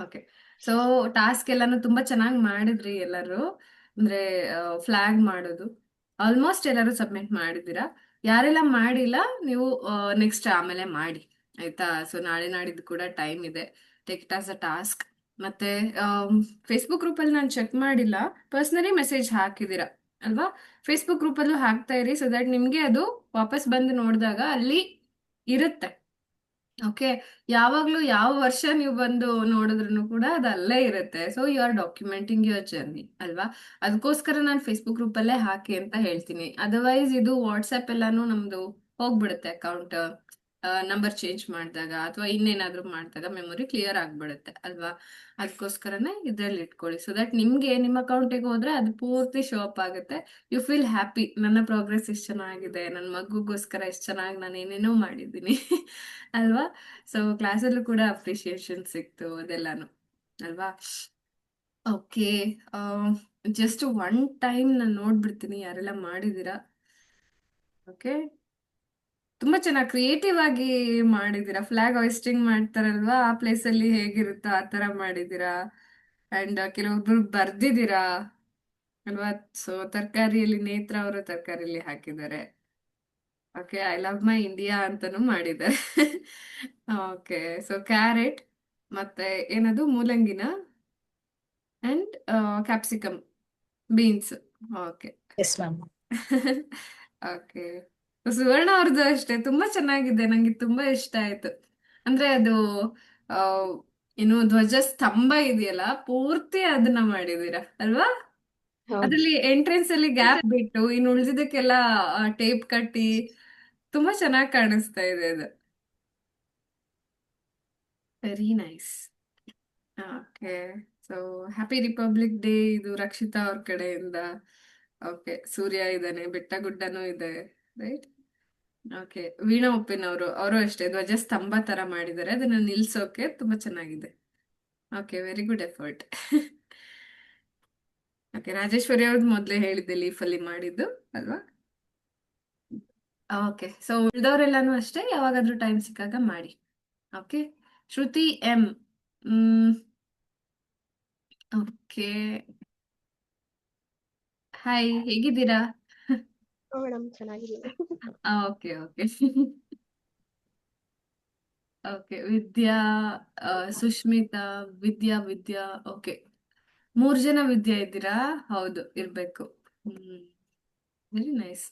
Okay. So task ಎಲ್ಲಾನು ತುಂಬಾ ಚೆನ್ನಾಗಿ ಮಾಡಿದ್ರಿ ಎಲ್ಲರೂ. ಅಂದ್ರೆ ಫ್ಲಾಗ್ ಮಾಡೋದು ಆಲ್ಮೋಸ್ಟ್ ಎಲ್ಲರೂ ಸಬ್ಮಿಟ್ ಮಾಡಿದ್ದೀರಾ. ಯಾರೆಲ್ಲ ಮಾಡಿಲ್ಲ ನೀವು ನೆಕ್ಸ್ಟ್ ಆಮೇಲೆ ಮಾಡಿ, ಆಯ್ತಾ? ಸೊ ನಾಳೆ ನಾಡಿದ್ದು ಕೂಡ ಟೈಮ್ ಇದೆ. Take it as a task. ಮತ್ತೆ ಫೇಸ್ಬುಕ್ ಗ್ರೂಪಲ್ಲಿ ನಾನು ಚೆಕ್ ಮಾಡಿಲ್ಲ, ಪರ್ಸ್ನಲಿ ಮೆಸೇಜ್ ಹಾಕಿದ್ದೀರಾ ಅಲ್ವಾ? ಫೇಸ್ಬುಕ್ ಗ್ರೂಪಲ್ಲೂ ಹಾಕ್ತಾ ಇರಿ, ಸೊ ದಟ್ ನಿಮಗೆ ಅದು ವಾಪಸ್ ಬಂದು ನೋಡಿದಾಗ ಅಲ್ಲಿ ಇರುತ್ತೆ. ಓಕೆ. ಯಾವಾಗ್ಲೂ ಯಾವ ವರ್ಷ ನೀವು ಬಂದು ನೋಡಿದ್ರು ಕೂಡ ಅದು ಅಲ್ಲೇ ಇರುತ್ತೆ. So you are documenting your journey ಅಲ್ವಾ? ಅದಕ್ಕೋಸ್ಕರ ನಾನು ಫೇಸ್ಬುಕ್ ಗ್ರೂಪಲ್ಲೇ ಹಾಕಿ ಅಂತ ಹೇಳ್ತೀನಿ. ಅದರ್ವೈಸ್ ಇದು ವಾಟ್ಸಪ್ ಎಲ್ಲಾನು ನಮ್ದು ಹೋಗ್ಬಿಡುತ್ತೆ ಅಕೌಂಟ್. ನಂಬರ್ ಚೇಂಜ್ ಮಾಡಿದಾಗ ಅಥವಾ ಇನ್ನೇನಾದ್ರೂ ಮಾಡಿದಾಗ ಮೆಮೊರಿ ಕ್ಲಿಯರ್ ಆಗ್ಬಿಡುತ್ತೆ ಅಲ್ವಾ? ಅದಕ್ಕೋಸ್ಕರನೇ ಇದ್ರಲ್ಲಿ ಇಟ್ಕೊಳ್ಳಿ, ಸೊ ದಟ್ ನಿಮ್ಗೆ ನಿಮ್ಮ ಅಕೌಂಟಿಗೆ ಹೋದ್ರೆ ಅದು ಪೂರ್ತಿ ಶೋ ಅಪ್ ಆಗುತ್ತೆ. ಯು ಫೀಲ್ ಹ್ಯಾಪಿ, ನನ್ನ ಪ್ರೋಗ್ರೆಸ್ ಎಷ್ಟು ಚೆನ್ನಾಗಿದೆ, ನನ್ನ ಮಗುಗೋಸ್ಕರ ಎಷ್ಟು ಚೆನ್ನಾಗಿ ನಾನು ಏನೇನೋ ಮಾಡಿದ್ದೀನಿ ಅಲ್ವಾ? ಸೊ ಕ್ಲಾಸಲ್ಲೂ ಕೂಡ ಅಪ್ರಿಶಿಯೇಷನ್ ಸಿಕ್ತು ಅದೆಲ್ಲಾನು ಅಲ್ವಾ? ಓಕೆ. ಜಸ್ಟ್ ಒನ್ ಟೈಮ್ ನಾನು ನೋಡ್ಬಿಡ್ತೀನಿ ಯಾರೆಲ್ಲ ಮಾಡಿದ್ದೀರಾ. ಓಕೆ. ತುಂಬಾ ಚೆನ್ನಾಗಿ ಕ್ರಿಯೇಟಿವ್ ಆಗಿ ಮಾಡಿದ್ದೀರಾ. ಫ್ಲಾಗ್ ಹಾಯಿಸ್ಟಿಂಗ್ ಮಾಡ್ತಾರಲ್ವಾ, ಆ ಪ್ಲೇಸ್ ಅಲ್ಲಿ ಹೇಗಿರುತ್ತೋ ಆ ತರ ಮಾಡಿದ್ದೀರಾ. ಅಂಡ್ ಕೆಲವೊಬ್ರು ಬರ್ದಿದ್ದೀರಾ ಅಲ್ವಾ? ಸೊ ತರಕಾರಿಯಲ್ಲಿ ನೇತ್ರ ಅವರು ತರಕಾರಿಯಲ್ಲಿ ಹಾಕಿದ್ದಾರೆ. Okay, I love my India ಅಂತಾನು ಮಾಡಿದ್ದಾರೆ. ಓಕೆ. ಸೊ ಕ್ಯಾರೆಟ್ ಮತ್ತೆ ಏನದು ಮೂಲಂಗಿನ and capsicum, beans. Okay. Yes ma'am. Okay. Suvarna ಅವ್ರದ್ದು ಅಷ್ಟೇ ತುಂಬಾ ಚೆನ್ನಾಗಿದೆ, ನಂಗೆ ತುಂಬಾ ಇಷ್ಟ ಆಯ್ತು. ಅಂದ್ರೆ ಅದು ಆ, ಏನು ಧ್ವಜ ಸ್ತಂಭ ಇದೆಯಲ್ಲ, ಪೂರ್ತಿ ಅದನ್ನ ಮಾಡಿದೀರಾ ಅಲ್ವಾ? ಹೌದು. ಅದ್ರಲ್ಲಿ ಎಂಟ್ರೆನ್ಸ್ ಅಲ್ಲಿ ಗ್ಯಾಪ್ ಬಿಟ್ಟು ಇನ್ನು ಉಳಿದಿದ್ದಕ್ಕೆಲ್ಲ ಟೇಪ್ ಕಟ್ಟಿ ತುಂಬಾ ಚೆನ್ನಾಗಿ ಕಾಣಿಸ್ತಾ ಇದೆ ಅದು. Very nice. Okay. So happy republic day ಇದು ರಕ್ಷಿತಾ ಅವ್ರ ಕಡೆಯಿಂದ. ಓಕೆ. ಸೂರ್ಯ ಇದ್ದಾನೆ, ಬೆಟ್ಟ ಗುಡ್ಡನೂ ಇದೆ, ರೈಟ್? ಓಕೆ. ವೀಣಾ ಉಪ್ಪಿನವರು ಅವರು ಅಷ್ಟೇ ಧ್ವಜ ಸ್ತಂಭ ತರ ಮಾಡಿದ್ದಾರೆ, ಅದನ್ನ ನಿಲ್ಸೋಕೆ ತುಂಬಾ ಚೆನ್ನಾಗಿದೆ. Okay, very good effort. Okay. Rajeshwari ಅವ್ರದ್ದು ಮೊದ್ಲೇ ಹೇಳಿದ್ದೆ ಲೀಫ್ ಅಲ್ಲಿ ಮಾಡಿದ್ದು ಅಲ್ವಾ? ಓಕೆ. ಸೊ ಉಳಿದವರೆಲ್ಲಾನು ಅಷ್ಟೇ ಯಾವಾಗಾದ್ರೂ ಟೈಮ್ ಸಿಕ್ಕಾಗ ಮಾಡಿ. ಓಕೆ. ಶ್ರುತಿ ಎಂ. ಓಕೆ. ಹಾಯ್, ಹೇಗಿದ್ದೀರಾ? ಮೇಡಮ್ ಚೆನ್ನಾಗಿದ್ದೀನಿ. Okay okay. ಓಕೆ. ವಿದ್ಯಾ, ಸುಷ್ಮಿತಾ, ವಿದ್ಯಾ. ಓಕೆ. 3 ಜನ ವಿದ್ಯಾ ಇದ್ದೀರಾ? ಹೌದು, ಇರ್ಬೇಕು. Very nice.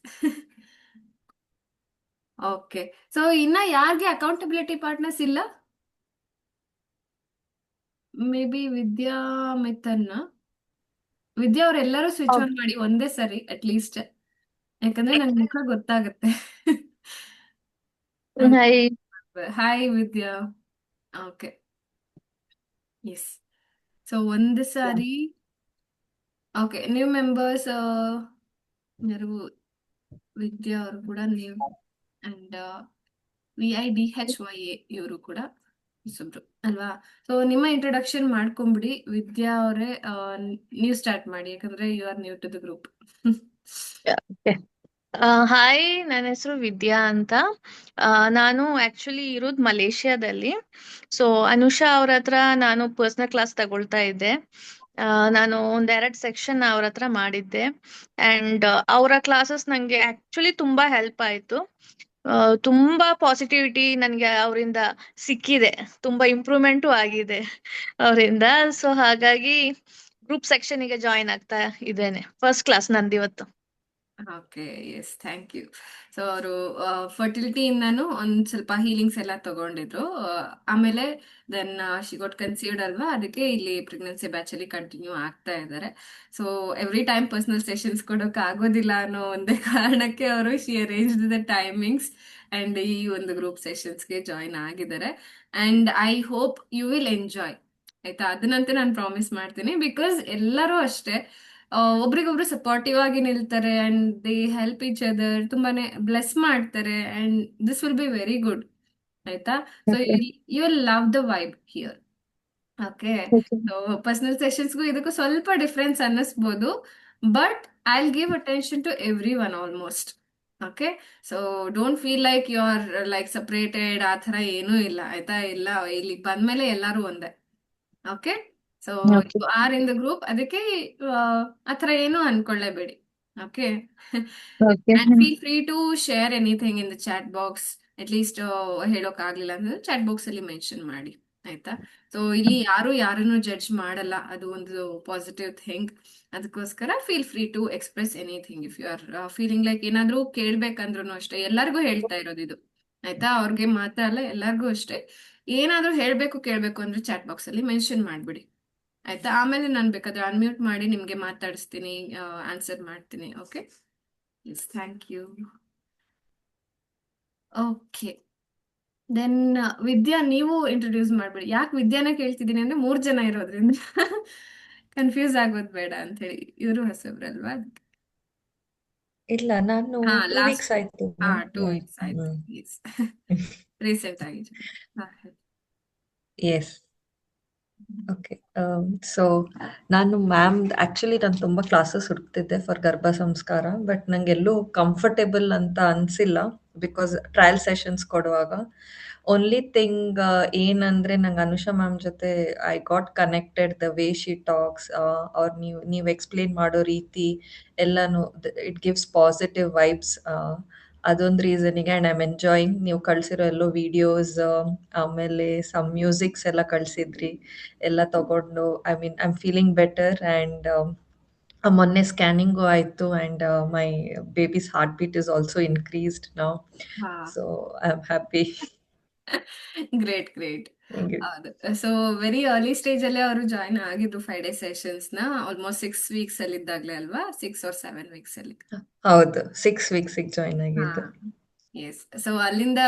ಓಕೆ. ಸೊ ಇನ್ನ ಯಾರಿಗೆ ಅಕೌಂಟಬಿಲಿಟಿ ಪಾರ್ಟ್ನರ್ಸ್ ಇಲ್ಲ? ಮೇ ಬಿ ವಿದ್ಯಾ ಮಿಥನ್ನ. ವಿದ್ಯಾ ಅವರೆಲ್ಲರೂ ಸ್ವಿಚ್ ಆನ್ ಮಾಡಿ ಒಂದೇ ಸರಿ ಅಟ್ ಲೀಸ್ಟ್, ಯಾಕಂದ್ರೆ ನಂಗೆ ಮುಖ ಗೊತ್ತಾಗುತ್ತೆ. ಹಾಯ್. ಹಾಯ್ ವಿದ್ಯಾ. ಓಕೆ. ಎಸ್. ಸೊ ಒಂದು ಸಾರಿ. ಓಕೆ. ನ್ಯೂ ಮೆಂಬರ್ಸ್ ಯಾರು? ವಿದ್ಯಾ ಅವರು ಕೂಡ ನ್ಯೂ. ಅಂಡ್ VIDHYA ಇವರು ಕೂಡ ಹೊಸಬ್ರು ಅಲ್ವಾ? ಸೊ ನಿಮ್ಮ ಇಂಟ್ರೊಡಕ್ಷನ್ ಮಾಡ್ಕೊಂಬಿಡಿ ವಿದ್ಯಾ ಅವರೇ. ನೀವು ಸ್ಟಾರ್ಟ್ ಮಾಡಿ, ಯಾಕಂದ್ರೆ you are new to the group. Hi, ನನ್ನ ಹೆಸರು ವಿದ್ಯಾ ಅಂತ. ನಾನು ಆಕ್ಚುಲಿ ಇರೋದು ಮಲೇಷ್ಯಾದಲ್ಲಿ. ಸೊ ಅನುಷಾ ಅವ್ರ ಹತ್ರ ನಾನು ಪರ್ಸನಲ್ ಕ್ಲಾಸ್ ತಗೊಳ್ತಾ ಇದ್ದೆ. ನಾನು ಒಂದೆರಡು ಸೆಕ್ಷನ್ ಅವ್ರ ಹತ್ರ ಮಾಡಿದ್ದೆ. ಅಂಡ್ ಅವರ ಕ್ಲಾಸಸ್ ನಂಗೆ ಆಕ್ಚುಲಿ ತುಂಬಾ ಹೆಲ್ಪ್ ಆಯ್ತು. ತುಂಬಾ ಪಾಸಿಟಿವಿಟಿ ನನಗೆ ಅವರಿಂದ ಸಿಕ್ಕಿದೆ. ತುಂಬಾ ಇಂಪ್ರೂವ್ಮೆಂಟು ಆಗಿದೆ ಅವರಿಂದ. ಸೊ ಹಾಗಾಗಿ ಗ್ರೂಪ್ ಸೆಕ್ಷನ್ಗೆ ಜಾಯಿನ್ ಆಗ್ತಾ ಇದ್ದೇನೆ. ಫಸ್ಟ್ ಕ್ಲಾಸ್ ನಂದಿವತ್ತು. Okay. Yes, thank you. So ಅವರು ಫರ್ಟಿಲಿಟಿಯಿಂದಾನು ಒಂದ್ ಸ್ವಲ್ಪ ಹೀಲಿಂಗ್ಸ್ ಎಲ್ಲ ತಗೊಂಡಿದ್ರು. ಆಮೇಲೆ ದೆನ್ ಶಿ ಗಾಟ್ ಕನ್ಸೀವ್ಡ್ ಅಲ್ವಾ, ಅದಕ್ಕೆ ಇಲ್ಲಿ ಪ್ರೆಗ್ನೆನ್ಸಿ ಬ್ಯಾಚ್ ಅಲ್ಲಿ ಕಂಟಿನ್ಯೂ ಆಗ್ತಾ ಇದ್ದಾರೆ. So every time personal sessions ಕೊಡೋಕೆ ಆಗೋದಿಲ್ಲ ಅನ್ನೋ ಒಂದೇ ಕಾರಣಕ್ಕೆ ಅವರು she arrange the timings and ಈ ಒಂದು ಗ್ರೂಪ್ ಸೆಷನ್ಸ್ಗೆ ಜಾಯಿನ್ ಆಗಿದ್ದಾರೆ. And I hope you will enjoy, ಆಯ್ತಾ? ಅದನ್ನಂತೂ ನಾನು ಪ್ರಾಮಿಸ್ ಮಾಡ್ತೀನಿ. ಬಿಕಾಸ್ ಎಲ್ಲರೂ ಅಷ್ಟೇ ಒಬ್ರಿಗೊಬ್ರು ಸಪೋರ್ಟಿವ್ ಆಗಿ ನಿಲ್ತಾರೆ and they help each other, ತುಂಬಾನೇ ಬ್ಲೆಸ್ ಮಾಡ್ತಾರೆ. And this will be very good, ಆಯ್ತಾ? So you will love the vibe here. Okay. So personal ಸೆಷನ್ಸ್ಗೂ ಇದಕ್ಕೂ ಸ್ವಲ್ಪ ಡಿಫ್ರೆನ್ಸ್ ಅನ್ನಿಸ್ಬೋದು, but I will give attention to everyone almost. Okay. So don't feel like you are like separated, ಆ ಥರ ಏನೂ ಇಲ್ಲ, ಆಯ್ತಾ? ಇಲ್ಲ, ಇಲ್ಲಿ ಬಂದ್ಮೇಲೆ ಎಲ್ಲರೂ ಒಂದೇ. Okay. So okay. You are in the group, ಅದಕ್ಕೆ ಆತರ ಏನು ಅನ್ಕೊಳ್ಳೇಬೇಡಿ. Okay. Okay. And feel free to share anything in the chat box. At least ಹೇಳೋಕ್ ಆಗ್ಲಿಲ್ಲ ಅಂದ್ರೆ ಚಾಟ್ ಬಾಕ್ಸ್ ಅಲ್ಲಿ ಮೆನ್ಷನ್ ಮಾಡಿ, ಆಯ್ತಾ? ಸೊ ಇಲ್ಲಿ ಯಾರು ಯಾರನ್ನು ಜಡ್ಜ್ ಮಾಡಲ್ಲ, ಅದು ಒಂದು ಪಾಸಿಟಿವ್ ಥಿಂಗ್. ಅದಕ್ಕೋಸ್ಕರ feel free to express anything if you are feeling like ಏನಾದ್ರೂ ಕೇಳ್ಬೇಕಂದ್ರೂ ಅಷ್ಟೇ. ಎಲ್ಲರಿಗೂ ಹೇಳ್ತಾ ಇರೋದು ಇದು, ಆಯ್ತಾ? ಅವ್ರಿಗೆ ಮಾತ್ರ ಅಲ್ಲ, ಎಲ್ಲರಿಗೂ ಅಷ್ಟೇ. ಏನಾದ್ರೂ ಹೇಳ್ಬೇಕು ಕೇಳ್ಬೇಕು ಅಂದ್ರೆ ಚಾಟ್ ಬಾಕ್ಸ್ ಅಲ್ಲಿ ಮೆನ್ಷನ್ ಮಾಡ್ಬಿಡಿ, ಆಯ್ತಾ? ಆಮೇಲೆ ನಾನು ಬೇಕಾದ್ರೆ ಅನ್ಮ್ಯೂಟ್ ಮಾಡಿ ನಿಮ್ಗೆ ಮಾತಾಡಿಸ್ತೀನಿ, ಆನ್ಸರ್ ಮಾಡ್ತೀನಿ. Okay. Yes, thank you. Okay. Then Vidya, ನೀವು ಇಂಟ್ರೊಡ್ಯೂಸ್ ಮಾಡ್ಬಿಡಿ. ಯಾಕೆ ವಿದ್ಯಾನ ಕೇಳ್ತಿದ್ದೀನಿ ಅಂದ್ರೆ 3 ಜನ ಇರೋದ್ರಿಂದ ಕನ್ಫ್ಯೂಸ್ ಆಗೋದು ಬೇಡ ಅಂತ ಹೇಳಿ. ಇವರು ಹೊಸಬ್ರಲ್ವಾ? ಇಲ್ಲ, ನಾನು ಹಾ, 2 ವೀಕ್ಸ್ ಲಾಸ್ಟ್. ಆಯ್ತು ಹಾ, ಮ್ಯಾಮ್. 2 ವೀಕ್ಸ್ ಆಯ್ತು. ಎಸ್. ರೀಸೆಂಟ್ ಆಗಿ. ಹಾ, ಹೇಳಿ. ಎಸ್. ಓಕೆ. ಸೊ ನಾನು ಮ್ಯಾಮ್ ಆಕ್ಚುಲಿ ನಾನು ತುಂಬ ಕ್ಲಾಸಸ್ ಹುಡುಕ್ತಿದ್ದೆ ಫಾರ್ ಗರ್ಭ ಸಂಸ್ಕಾರ, ಬಟ್ ನಂಗೆಲ್ಲೂ ಕಂಫರ್ಟೇಬಲ್ ಅಂತ ಅನಿಸಿಲ್ಲ ಬಿಕಾಸ್ ಟ್ರಯಲ್ ಸೆಷನ್ಸ್ ಕೊಡುವಾಗ. ಓನ್ಲಿ ಥಿಂಗ್ ಏನಂದರೆ ನಂಗೆ ಅನುಷಾ ಮ್ಯಾಮ್ ಜೊತೆ I got connected the way she talks, ಅವ್ರು ನೀವು ಎಕ್ಸ್ಪ್ಲೇನ್ ಮಾಡೋ ರೀತಿ ಎಲ್ಲನೂ ಇಟ್ ಗಿವ್ಸ್ ಪಾಸಿಟಿವ್ ವೈಬ್ಸ್. ಅದೊಂದು ರೀಸನಿಗೆ ಆ್ಯಂಡ್ ಐ ಆಮ್ ಎಂಜಾಯಿಂಗ್. ನೀವು ಕಳಿಸಿರೋ ಎಲ್ಲೋ ವಿಡಿಯೋಸ್, ಆಮೇಲೆ ಸಮ್ ಮ್ಯೂಸಿಕ್ಸ್ ಎಲ್ಲ ಕಳಿಸಿದ್ರಿ, ಎಲ್ಲ ತಗೊಂಡು I am feeling better. And ಮೊನ್ನೆ ಸ್ಕ್ಯಾನಿಂಗು ಆಯಿತು and my baby's heart beat is also increased ನಾವು. ಹಾ, so I am happy. Great great. Thank you. ಹೌದು. ಸೊ ವೆರಿ ಅರ್ಲಿ ಸ್ಟೇಜ್ ಅಲ್ಲೇ ಅವರು ಜಾಯ್ನ್ ಆಗಿದ್ರು 5 ಡೇ ಸೆಷನ್ಸ್ ನ. ಆಲ್ಮೋಸ್ಟ್ 6 ವೀಕ್ಸ್ ಅಲ್ಲಿ ಇದ್ದಾಗ್ಲೇ ಅಲ್ವಾ? 6 or 7 ವೀಕ್ಸ್ ಅಲ್ಲಿ. ಹೌದು, 6 ವೀಕ್ಸಿಗೆ ಜಾಯ್ನ್ ಹಾ, ಆಗಿದ್ದು. ಎಸ್. ಸೊ ಅಲ್ಲಿಂದ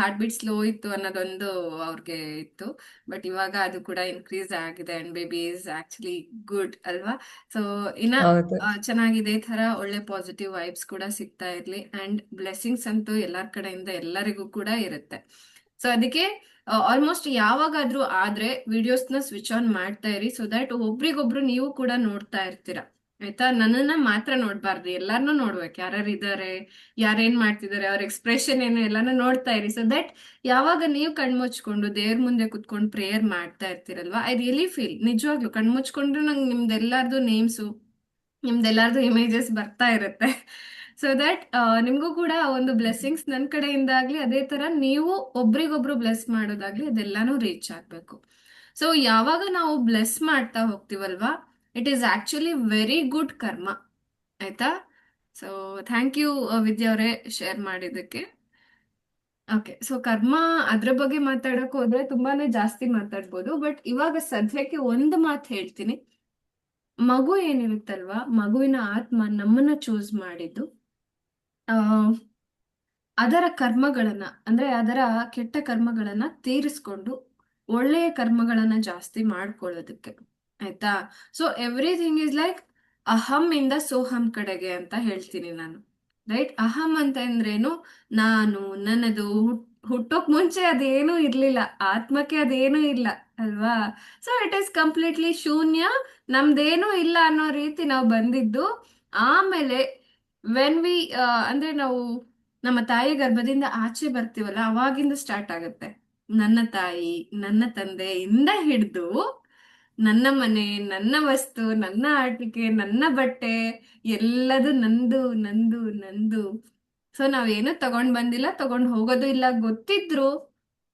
ಹಾರ್ಟ್ ಬೀಟ್ ಸ್ಲೋ ಇತ್ತು ಅನ್ನೋದೊಂದು ಅವ್ರಿಗೆ ಇತ್ತು, ಬಟ್ ಇವಾಗ ಅದು ಕೂಡ ಇನ್ಕ್ರೀಸ್ ಆಗಿದೆ and baby is actually good ಅಲ್ವಾ? ಸೊ ಇನ್ನ ಹೌದು. ಚೆನ್ನಾಗಿದೆ. ಈ ತರ ಒಳ್ಳೆ ಪಾಸಿಟಿವ್ ವೈಬ್ಸ್ ಕೂಡ ಸಿಗ್ತಾ ಇರ್ಲಿ, ಅಂಡ್ ಬ್ಲೆಸ್ಸಿಂಗ್ಸ್ ಅಂತೂ ಎಲ್ಲರ ಕಡೆಯಿಂದ ಎಲ್ಲರಿಗೂ ಕೂಡ ಇರುತ್ತೆ. ಸೊ ಅದಕ್ಕೆ ಆಲ್ಮೋಸ್ಟ್ ಯಾವಾಗಾದ್ರೂ ಆದ್ರೆ ವಿಡಿಯೋಸ್ನ ಸ್ವಿಚ್ ಆನ್ ಮಾಡ್ತಾ ಇರಿ, ಸೊ ದಟ್ ಒಬ್ರಿಗೊಬ್ರು ನೀವು ಕೂಡ ನೋಡ್ತಾ ಇರ್ತೀರಾ, ಆಯ್ತಾ? ನನ್ನನ್ನ ಮಾತ್ರ ನೋಡ್ಬಾರ್ದು, ಎಲ್ಲಾರ್ನೂ ನೋಡ್ಬೇಕು. ಯಾರ್ಯಾರು ಇದ್ದಾರೆ, ಯಾರೇನ್ ಮಾಡ್ತಿದ್ದಾರೆ, ಅವ್ರ ಎಕ್ಸ್ಪ್ರೆಷನ್ ಏನು, ಎಲ್ಲಾನು ನೋಡ್ತಾ ಇರಿ. ಸೊ ದಟ್ ಯಾವಾಗ ನೀವು ಕಣ್ಮುಚ್ಕೊಂಡು ದೇವ್ರ ಮುಂದೆ ಕುತ್ಕೊಂಡು ಪ್ರೇಯರ್ ಮಾಡ್ತಾ ಇರ್ತೀರಲ್ವಾ, ಐ ರಿಯಲಿ ಫೀಲ್, ನಿಜವಾಗ್ಲು ಕಣ್ಮುಚ್ಕೊಂಡ್ರು ನಂಗೆ ನಿಮ್ದೆಲ್ಲಾರ್ದು ನೇಮ್ಸು, ನಿಮ್ದೆಲ್ಲಾರ್ದು ಇಮೇಜಸ್ ಬರ್ತಾ ಇರುತ್ತೆ. ಸೊ ದಟ್ ನಿಮ್ಗೂ ಕೂಡ ಒಂದು ಬ್ಲೆಸ್ಸಿಂಗ್ಸ್ ನನ್ನ ಕಡೆಯಿಂದ ಆಗ್ಲಿ, ಅದೇ ತರ ನೀವು ಒಬ್ರಿಗೊಬ್ರು ಬ್ಲೆಸ್ ಮಾಡೋದಾಗ್ಲಿ, ಅದೆಲ್ಲಾನು ರೀಚ್ ಆಗ್ಬೇಕು. ಸೊ ಯಾವಾಗ ನಾವು ಬ್ಲೆಸ್ ಮಾಡ್ತಾ ಹೋಗ್ತೀವಲ್ವಾ, it is actually very good karma, ಆಯ್ತಾ? ಸೊ ಥ್ಯಾಂಕ್ ಯು ವಿದ್ಯಾ ಅವರೇ ಶೇರ್ ಮಾಡಿದ್ದಕ್ಕೆ. ಓಕೆ. ಸೊ ಕರ್ಮ ಅದ್ರ ಬಗ್ಗೆ ಮಾತಾಡಕ್ ಹೋದ್ರೆ ತುಂಬಾನೇ ಜಾಸ್ತಿ ಮಾತಾಡ್ಬೋದು, ಬಟ್ ಇವಾಗ ಸದ್ಯಕ್ಕೆ ಒಂದು ಮಾತು ಹೇಳ್ತೀನಿ. ಮಗು ಏನಿರುತ್ತಲ್ವಾ, ಮಗುವಿನ ಆತ್ಮ ನಮ್ಮನ್ನ ಚೂಸ್ ಮಾಡಿದ್ದು ಆ ಅದರ ಕರ್ಮಗಳನ್ನ, ಅಂದ್ರೆ ಅದರ ಕೆಟ್ಟ ಕರ್ಮಗಳನ್ನ ತೀರಿಸ್ಕೊಂಡು ಒಳ್ಳೆಯ ಕರ್ಮಗಳನ್ನ ಜಾಸ್ತಿ ಮಾಡ್ಕೊಳ್ಳೋದಕ್ಕೆ, ಆಯ್ತಾ? ಸೊ ಎವ್ರಿಥಿಂಗ್ ಇಸ್ ಲೈಕ್ ಅಹಂ ಇಂದ ಸೋಹಂ ಕಡೆಗೆ ಅಂತ ಹೇಳ್ತೀನಿ ನಾನು, ರೈಟ್? ಅಹಂ ಅಂತ ಅಂದ್ರೇನು? ನಾನು, ನನ್ನದು. ಹುಟ್ಟೋಕ್ ಮುಂಚೆ ಅದೇನೂ ಇರ್ಲಿಲ್ಲ, ಆತ್ಮಕ್ಕೆ ಅದೇನೂ ಇಲ್ಲ ಅಲ್ವಾ? ಸೊ ಇಟ್ ಈಸ್ ಕಂಪ್ಲೀಟ್ಲಿ ಶೂನ್ಯ, ನಮ್ದೇನೂ ಇಲ್ಲ ಅನ್ನೋ ರೀತಿ ನಾವು ಬಂದಿದ್ದು. ಆಮೇಲೆ ವೆನ್ ವಿ ಅಂದ್ರೆ ನಾವು ನಮ್ಮ ತಾಯಿ ಗರ್ಭದಿಂದ ಆಚೆ ಬರ್ತೀವಲ್ಲ, ಅವಾಗಿಂದ ಸ್ಟಾರ್ಟ್ ಆಗುತ್ತೆ. ನನ್ನ ತಾಯಿ, ನನ್ನ ತಂದೆಯಿಂದ ಹಿಡಿದು ನನ್ನ ಮನೆ, ನನ್ನ ವಸ್ತು, ನನ್ನ ಆಟಿಕೆ, ನನ್ನ ಬಟ್ಟೆ, ಎಲ್ಲದು ನಂದು ನಂದು ನಂದು. ಸೊ ನಾವೇನು ತಗೊಂಡ್ ಬಂದಿಲ್ಲ, ತಗೊಂಡ್ ಹೋಗೋದು ಇಲ್ಲ. ಗೊತ್ತಿದ್ರು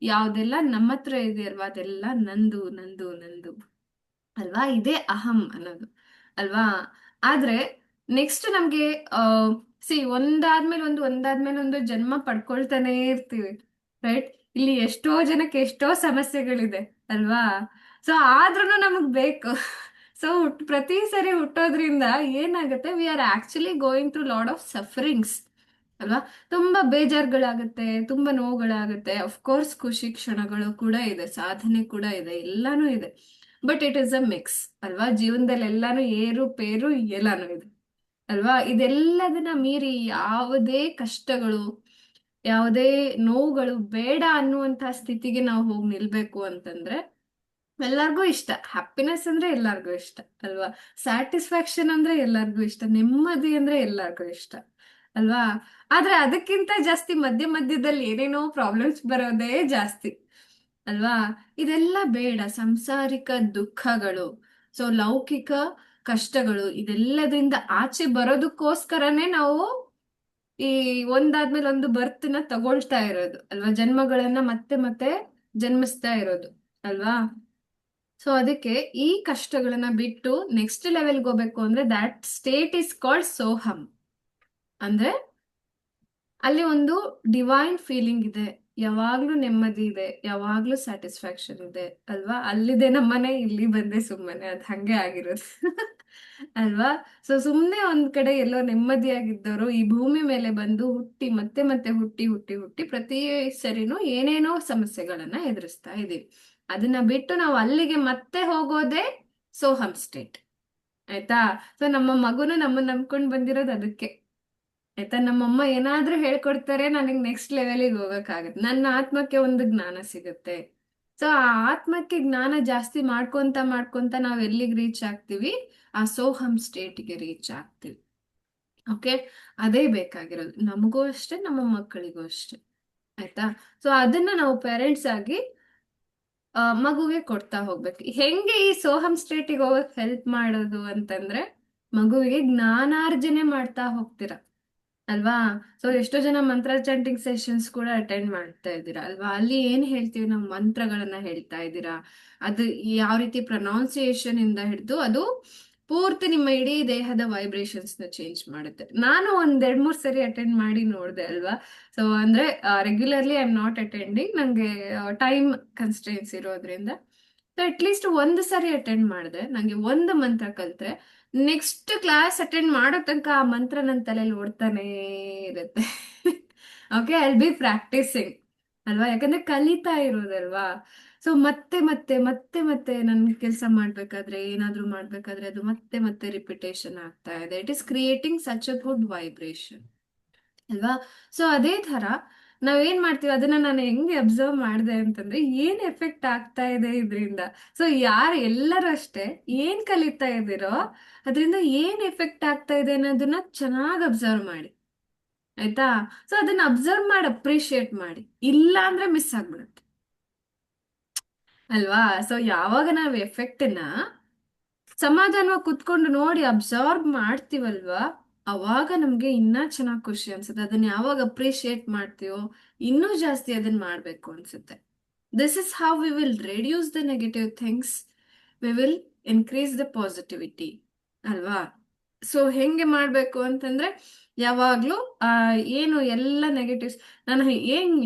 ಯಾವ್ದೆಲ್ಲ ನಮ್ಮ ಹತ್ರ ಇದೆ ಅಲ್ವಾ, ಅದೆಲ್ಲ ನಂದು ನಂದು ನಂದು ಅಲ್ವಾ? ಇದೇ ಅಹಂ ಅನ್ನೋದು ಅಲ್ವಾ? ಆದ್ರೆ ನೆಕ್ಸ್ಟ್ ನಮ್ಗೆ ಒಂದಾದ್ಮೇಲೆ ಒಂದು ಜನ್ಮ ಪಡ್ಕೊಳ್ತಾನೆ ಇರ್ತೀವಿ, ರೈಟ್? ಇಲ್ಲಿ ಎಷ್ಟೋ ಜನಕ್ಕೆ ಎಷ್ಟೋ ಸಮಸ್ಯೆಗಳಿದೆ ಅಲ್ವಾ? ಸೊ ಆದ್ರೂ ನಮಗ್ ಬೇಕು. ಸೊ ಪ್ರತಿ ಸರಿ ಹುಟ್ಟೋದ್ರಿಂದ ಏನಾಗುತ್ತೆ, we are actually going through lot of sufferings ಅಲ್ವಾ? ತುಂಬಾ ಬೇಜಾರುಗಳಾಗುತ್ತೆ, ತುಂಬಾ ನೋವುಗಳಾಗುತ್ತೆ. ಅಫ್ಕೋರ್ಸ್ ಖುಷಿ ಕ್ಷಣಗಳು ಕೂಡ ಇದೆ, ಸಾಧನೆ ಕೂಡ ಇದೆ, ಎಲ್ಲಾನು ಇದೆ. But it is a mix ಅಲ್ವಾ? ಜೀವನದಲ್ಲಿ ಎಲ್ಲಾನು ಏರು ಪೇರು ಎಲ್ಲಾನು ಇದೆ ಅಲ್ವಾ? ಇದೆಲ್ಲದನ್ನ ಮೀರಿ ಯಾವುದೇ ಕಷ್ಟಗಳು, ಯಾವುದೇ ನೋವುಗಳು ಬೇಡ ಅನ್ನುವಂತ ಸ್ಥಿತಿಗೆ ನಾವು ಹೋಗಿ ನಿಲ್ಬೇಕು ಅಂತಂದ್ರೆ ಎಲ್ಲರಿಗೂ ಇಷ್ಟ. ಹ್ಯಾಪಿನೆಸ್ ಅಂದ್ರೆ ಎಲ್ಲರಿಗೂ ಇಷ್ಟ ಅಲ್ವಾ? ಸ್ಯಾಟಿಸ್ಫ್ಯಾಕ್ಷನ್ ಅಂದ್ರೆ ಎಲ್ಲರಿಗೂ ಇಷ್ಟ, ನೆಮ್ಮದಿ ಅಂದ್ರೆ ಎಲ್ಲರಿಗೂ ಇಷ್ಟ ಅಲ್ವಾ? ಆದ್ರೆ ಅದಕ್ಕಿಂತ ಜಾಸ್ತಿ ಮಧ್ಯದಲ್ಲಿ ಏನೇನೋ ಪ್ರಾಬ್ಲಮ್ಸ್ ಬರೋದೇ ಜಾಸ್ತಿ ಅಲ್ವಾ? ಇದೆಲ್ಲ ಬೇಡ. ಸಂಸಾರಿಕ ದುಃಖಗಳು, ಸೊ ಲೌಕಿಕ ಕಷ್ಟಗಳು, ಇದೆಲ್ಲದಿಂದ ಆಚೆ ಬರೋದಕ್ಕೋಸ್ಕರನೇ ನಾವು ಈ ಒಂದಾದ್ಮೇಲೆ ಒಂದು ಬರ್ತ್ನ ತಗೊಳ್ತಾ ಇರೋದು ಅಲ್ವಾ? ಜನ್ಮಗಳನ್ನ ಮತ್ತೆ ಮತ್ತೆ ಜನ್ಮಿಸ್ತಾ ಇರೋದು ಅಲ್ವಾ? ಸೊ ಅದಕ್ಕೆ ಈ ಕಷ್ಟಗಳನ್ನ ಬಿಟ್ಟು ನೆಕ್ಸ್ಟ್ ಲೆವೆಲ್ಗೆ ಹೋಗ್ಬೇಕು ಅಂದ್ರೆ ದಟ್ ಸ್ಟೇಟ್ ಇಸ್ ಕಾಲ್ಡ್ ಸೋಹಂ. ಅಂದ್ರೆ ಅಲ್ಲಿ ಒಂದು ಡಿವೈನ್ ಫೀಲಿಂಗ್ ಇದೆ, ಯಾವಾಗ್ಲೂ ನೆಮ್ಮದಿ ಇದೆ, ಯಾವಾಗ್ಲೂ ಸ್ಯಾಟಿಸ್ಫ್ಯಾಕ್ಷನ್ ಇದೆ ಅಲ್ವಾ? ಅಲ್ಲಿದೆ ನಮ್ಮನೆ, ಇಲ್ಲಿ ಬಂದೆ ಸುಮ್ಮನೆ, ಅದ್ ಹಂಗೆ ಆಗಿರೋದು. ಅಲ್ವಾ? ಸೊ ಸುಮ್ನೆ ಒಂದ್ ಕಡೆ ಎಲ್ಲೋ ನೆಮ್ಮದಿಯಾಗಿದ್ದವರು ಈ ಭೂಮಿ ಮೇಲೆ ಬಂದು ಹುಟ್ಟಿ ಮತ್ತೆ ಮತ್ತೆ ಹುಟ್ಟಿ ಹುಟ್ಟಿ ಹುಟ್ಟಿ ಪ್ರತಿ ಸರಿನೂ ಏನೇನೋ ಸಮಸ್ಯೆಗಳನ್ನ ಎದುರಿಸ್ತಾ ಇದೀವಿ. ಅದನ್ನ ಬಿಟ್ಟು ನಾವು ಅಲ್ಲಿಗೆ ಮತ್ತೆ ಹೋಗೋದೇ ಸೋಹಂ ಸ್ಟೇಟ್. ಆಯ್ತಾ? ಸೊ ನಮ್ಮ ಮಗುನು ನಮ್ಮನ್ನ ನಂಬ್ಕೊಂಡ್ ಬಂದಿರೋದು ಅದಕ್ಕೆ. ಆಯ್ತಾ? ನಮ್ಮಮ್ಮ ಏನಾದ್ರೂ ಹೇಳ್ಕೊಡ್ತಾರೆ, ನನಗೆ ನೆಕ್ಸ್ಟ್ ಲೆವೆಲಿಗೆ ಹೋಗಕ್ಕಾಗತ್ತೆ, ನನ್ನ ಆತ್ಮಕ್ಕೆ ಒಂದು ಜ್ಞಾನ ಸಿಗುತ್ತೆ. ಸೊ ಆ ಆತ್ಮಕ್ಕೆ ಜ್ಞಾನ ಜಾಸ್ತಿ ಮಾಡ್ಕೊಂತ ಮಾಡ್ಕೊಂತ ನಾವ್ ಎಲ್ಲಿಗೆ ರೀಚ್ ಆಗ್ತೀವಿ? ಆ ಸೋಹಂ ಸ್ಟೇಟ್ಗೆ ರೀಚ್ ಆಗ್ತೀವಿ. ಓಕೆ, ಅದೇ ಬೇಕಾಗಿರೋದು ನಮಗೂ ಅಷ್ಟೇ, ನಮ್ಮ ಮಕ್ಕಳಿಗೂ ಅಷ್ಟೇ. ಆಯ್ತಾ? ಸೊ ಅದನ್ನ ನಾವು ಪೇರೆಂಟ್ಸ್ ಆಗಿ ಮಗುಗೆ ಕೊಡ್ತಾ ಹೋಗ್ಬೇಕು. ಹೆಂಗೆ ಈ ಸೋಹಂ ಸ್ಟೇಟಿಗೆ ಹೋಗಕ್ ಹೆಲ್ಪ್ ಮಾಡೋದು ಅಂತಂದ್ರೆ, ಮಗುವಿಗೆ ಜ್ಞಾನಾರ್ಜನೆ ಮಾಡ್ತಾ ಹೋಗ್ತೀರ ಅಲ್ವಾ? ಸೊ ಎಷ್ಟೋ ಜನ ಮಂತ್ರ ಚಾಂಟಿಂಗ್ ಸೆಷನ್ಸ್ ಕೂಡ ಅಟೆಂಡ್ ಮಾಡ್ತಾ ಇದ್ದೀರಾ ಅಲ್ವಾ? ಅಲ್ಲಿ ಏನ್ ಹೇಳ್ತೀವಿ ನಾವು, ಮಂತ್ರಗಳನ್ನ ಹೇಳ್ತಾ ಇದ್ದೀರಾ. ಅದು ಯಾವ ರೀತಿ ಪ್ರೊನೌನ್ಸಿಯೇಷನ್ ಇಂದ ಹಿಡಿದು ಅದು ಪೂರ್ತಿ ನಿಮ್ಮ ಇಡೀ ದೇಹದ ವೈಬ್ರೇಷನ್ಸ್ ನ ಚೇಂಜ್ ಮಾಡುತ್ತೆ. ನಾನು ಒಂದ್ 2-3 ಸರಿ ಅಟೆಂಡ್ ಮಾಡಿ ನೋಡ್ದೆ ಅಲ್ವಾ? ಸೊ ಅಂದ್ರೆ regularly I am not attending, ನಂಗೆ ಟೈಮ್ ಕನ್ಸ್ಟ್ರೇನ್ಸ್ ಇರೋದ್ರಿಂದ. ಸೊ ಅಟ್ಲೀಸ್ಟ್ ಒಂದು ಸರಿ ಅಟೆಂಡ್ ಮಾಡಿದೆ, ನಂಗೆ ಒಂದು ಮಂತ್ರ ಕಲ್ತ್ರೆ ನೆಕ್ಸ್ಟ್ ಕ್ಲಾಸ್ ಅಟೆಂಡ್ ಮಾಡೋ ತನಕ ಆ ಮಂತ್ರ ನನ್ನ ತಲೆಯಲ್ಲಿ ಓಡ್ತಾನೇ ಇರುತ್ತೆ. Okay, I will B practising ಅಲ್ವಾ? ಯಾಕಂದ್ರೆ ಕಲಿತಾ ಇರೋದಲ್ವಾ? ಸೊ ಮತ್ತೆ ಮತ್ತೆ ಮತ್ತೆ ಮತ್ತೆ ನನ್ ಕೆಲಸ ಮಾಡ್ಬೇಕಾದ್ರೆ, ಏನಾದ್ರೂ ಮಾಡ್ಬೇಕಾದ್ರೆ ಅದು ಮತ್ತೆ ಮತ್ತೆ ರಿಪಿಟೇಷನ್ ಆಗ್ತಾ ಇದೆ. It is creating such a good vibration ಅಲ್ವಾ? ಸೊ ಅದೇ ತರ ನಾವೇನ್ ಮಾಡ್ತೀವಿ, ಅದನ್ನ ನಾನು ಹೆಂಗೆ ಅಬ್ಸರ್ವ್ ಮಾಡಿದೆ ಅಂತಂದ್ರೆ, ಏನ್ ಎಫೆಕ್ಟ್ ಆಗ್ತಾ ಇದೆ ಇದರಿಂದ. ಸೊ ಎಲ್ಲರೂ ಅಷ್ಟೇ, ಏನ್ ಕಲಿತಾ ಇದ್ದೀರೋ ಅದರಿಂದ ಏನ್ ಎಫೆಕ್ಟ್ ಆಗ್ತಾ ಇದೆ ಅನ್ನೋದನ್ನ ಚೆನ್ನಾಗಿ ಅಬ್ಸರ್ವ್ ಮಾಡಿ. ಆಯ್ತಾ? ಸೊ ಅದನ್ನ ಅಬ್ಸರ್ವ್ ಮಾಡಿ ಅಪ್ರಿಶಿಯೇಟ್ ಮಾಡಿ, ಇಲ್ಲ ಅಂದ್ರೆ ಮಿಸ್ ಆಗ್ಬಿಡುತ್ತೆ ಅಲ್ವಾ? ಸೊ ಯಾವಾಗ ನಾವು ಎಫೆಕ್ಟ್ನ ಸಮಾಧಾನವಾಗಿ ಕುತ್ಕೊಂಡು ನೋಡಿ ಅಬ್ಸರ್ವ್ ಮಾಡ್ತೀವಲ್ವಾ, ಅವಾಗ ನಮ್ಗೆ ಇನ್ನ ಚೆನ್ನಾಗಿ ಖುಷಿ ಅನ್ಸುತ್ತೆ. ಅದನ್ನ ಯಾವಾಗ ಅಪ್ರಿಶಿಯೇಟ್ ಮಾಡ್ತೀವೋ ಇನ್ನೂ ಜಾಸ್ತಿ ಅದನ್ನ ಮಾಡ್ಬೇಕು ಅನ್ಸುತ್ತೆ. This is how we will reduce the negative things, we will increase the positivity ಅಲ್ವಾ? ಸೊ ಹೆಂಗೆ ಮಾಡ್ಬೇಕು ಅಂತಂದ್ರೆ, ಯಾವಾಗ್ಲೂ ಏನು ಎಲ್ಲ ನೆಗೆಟಿವ್ಸ್ ನಾನು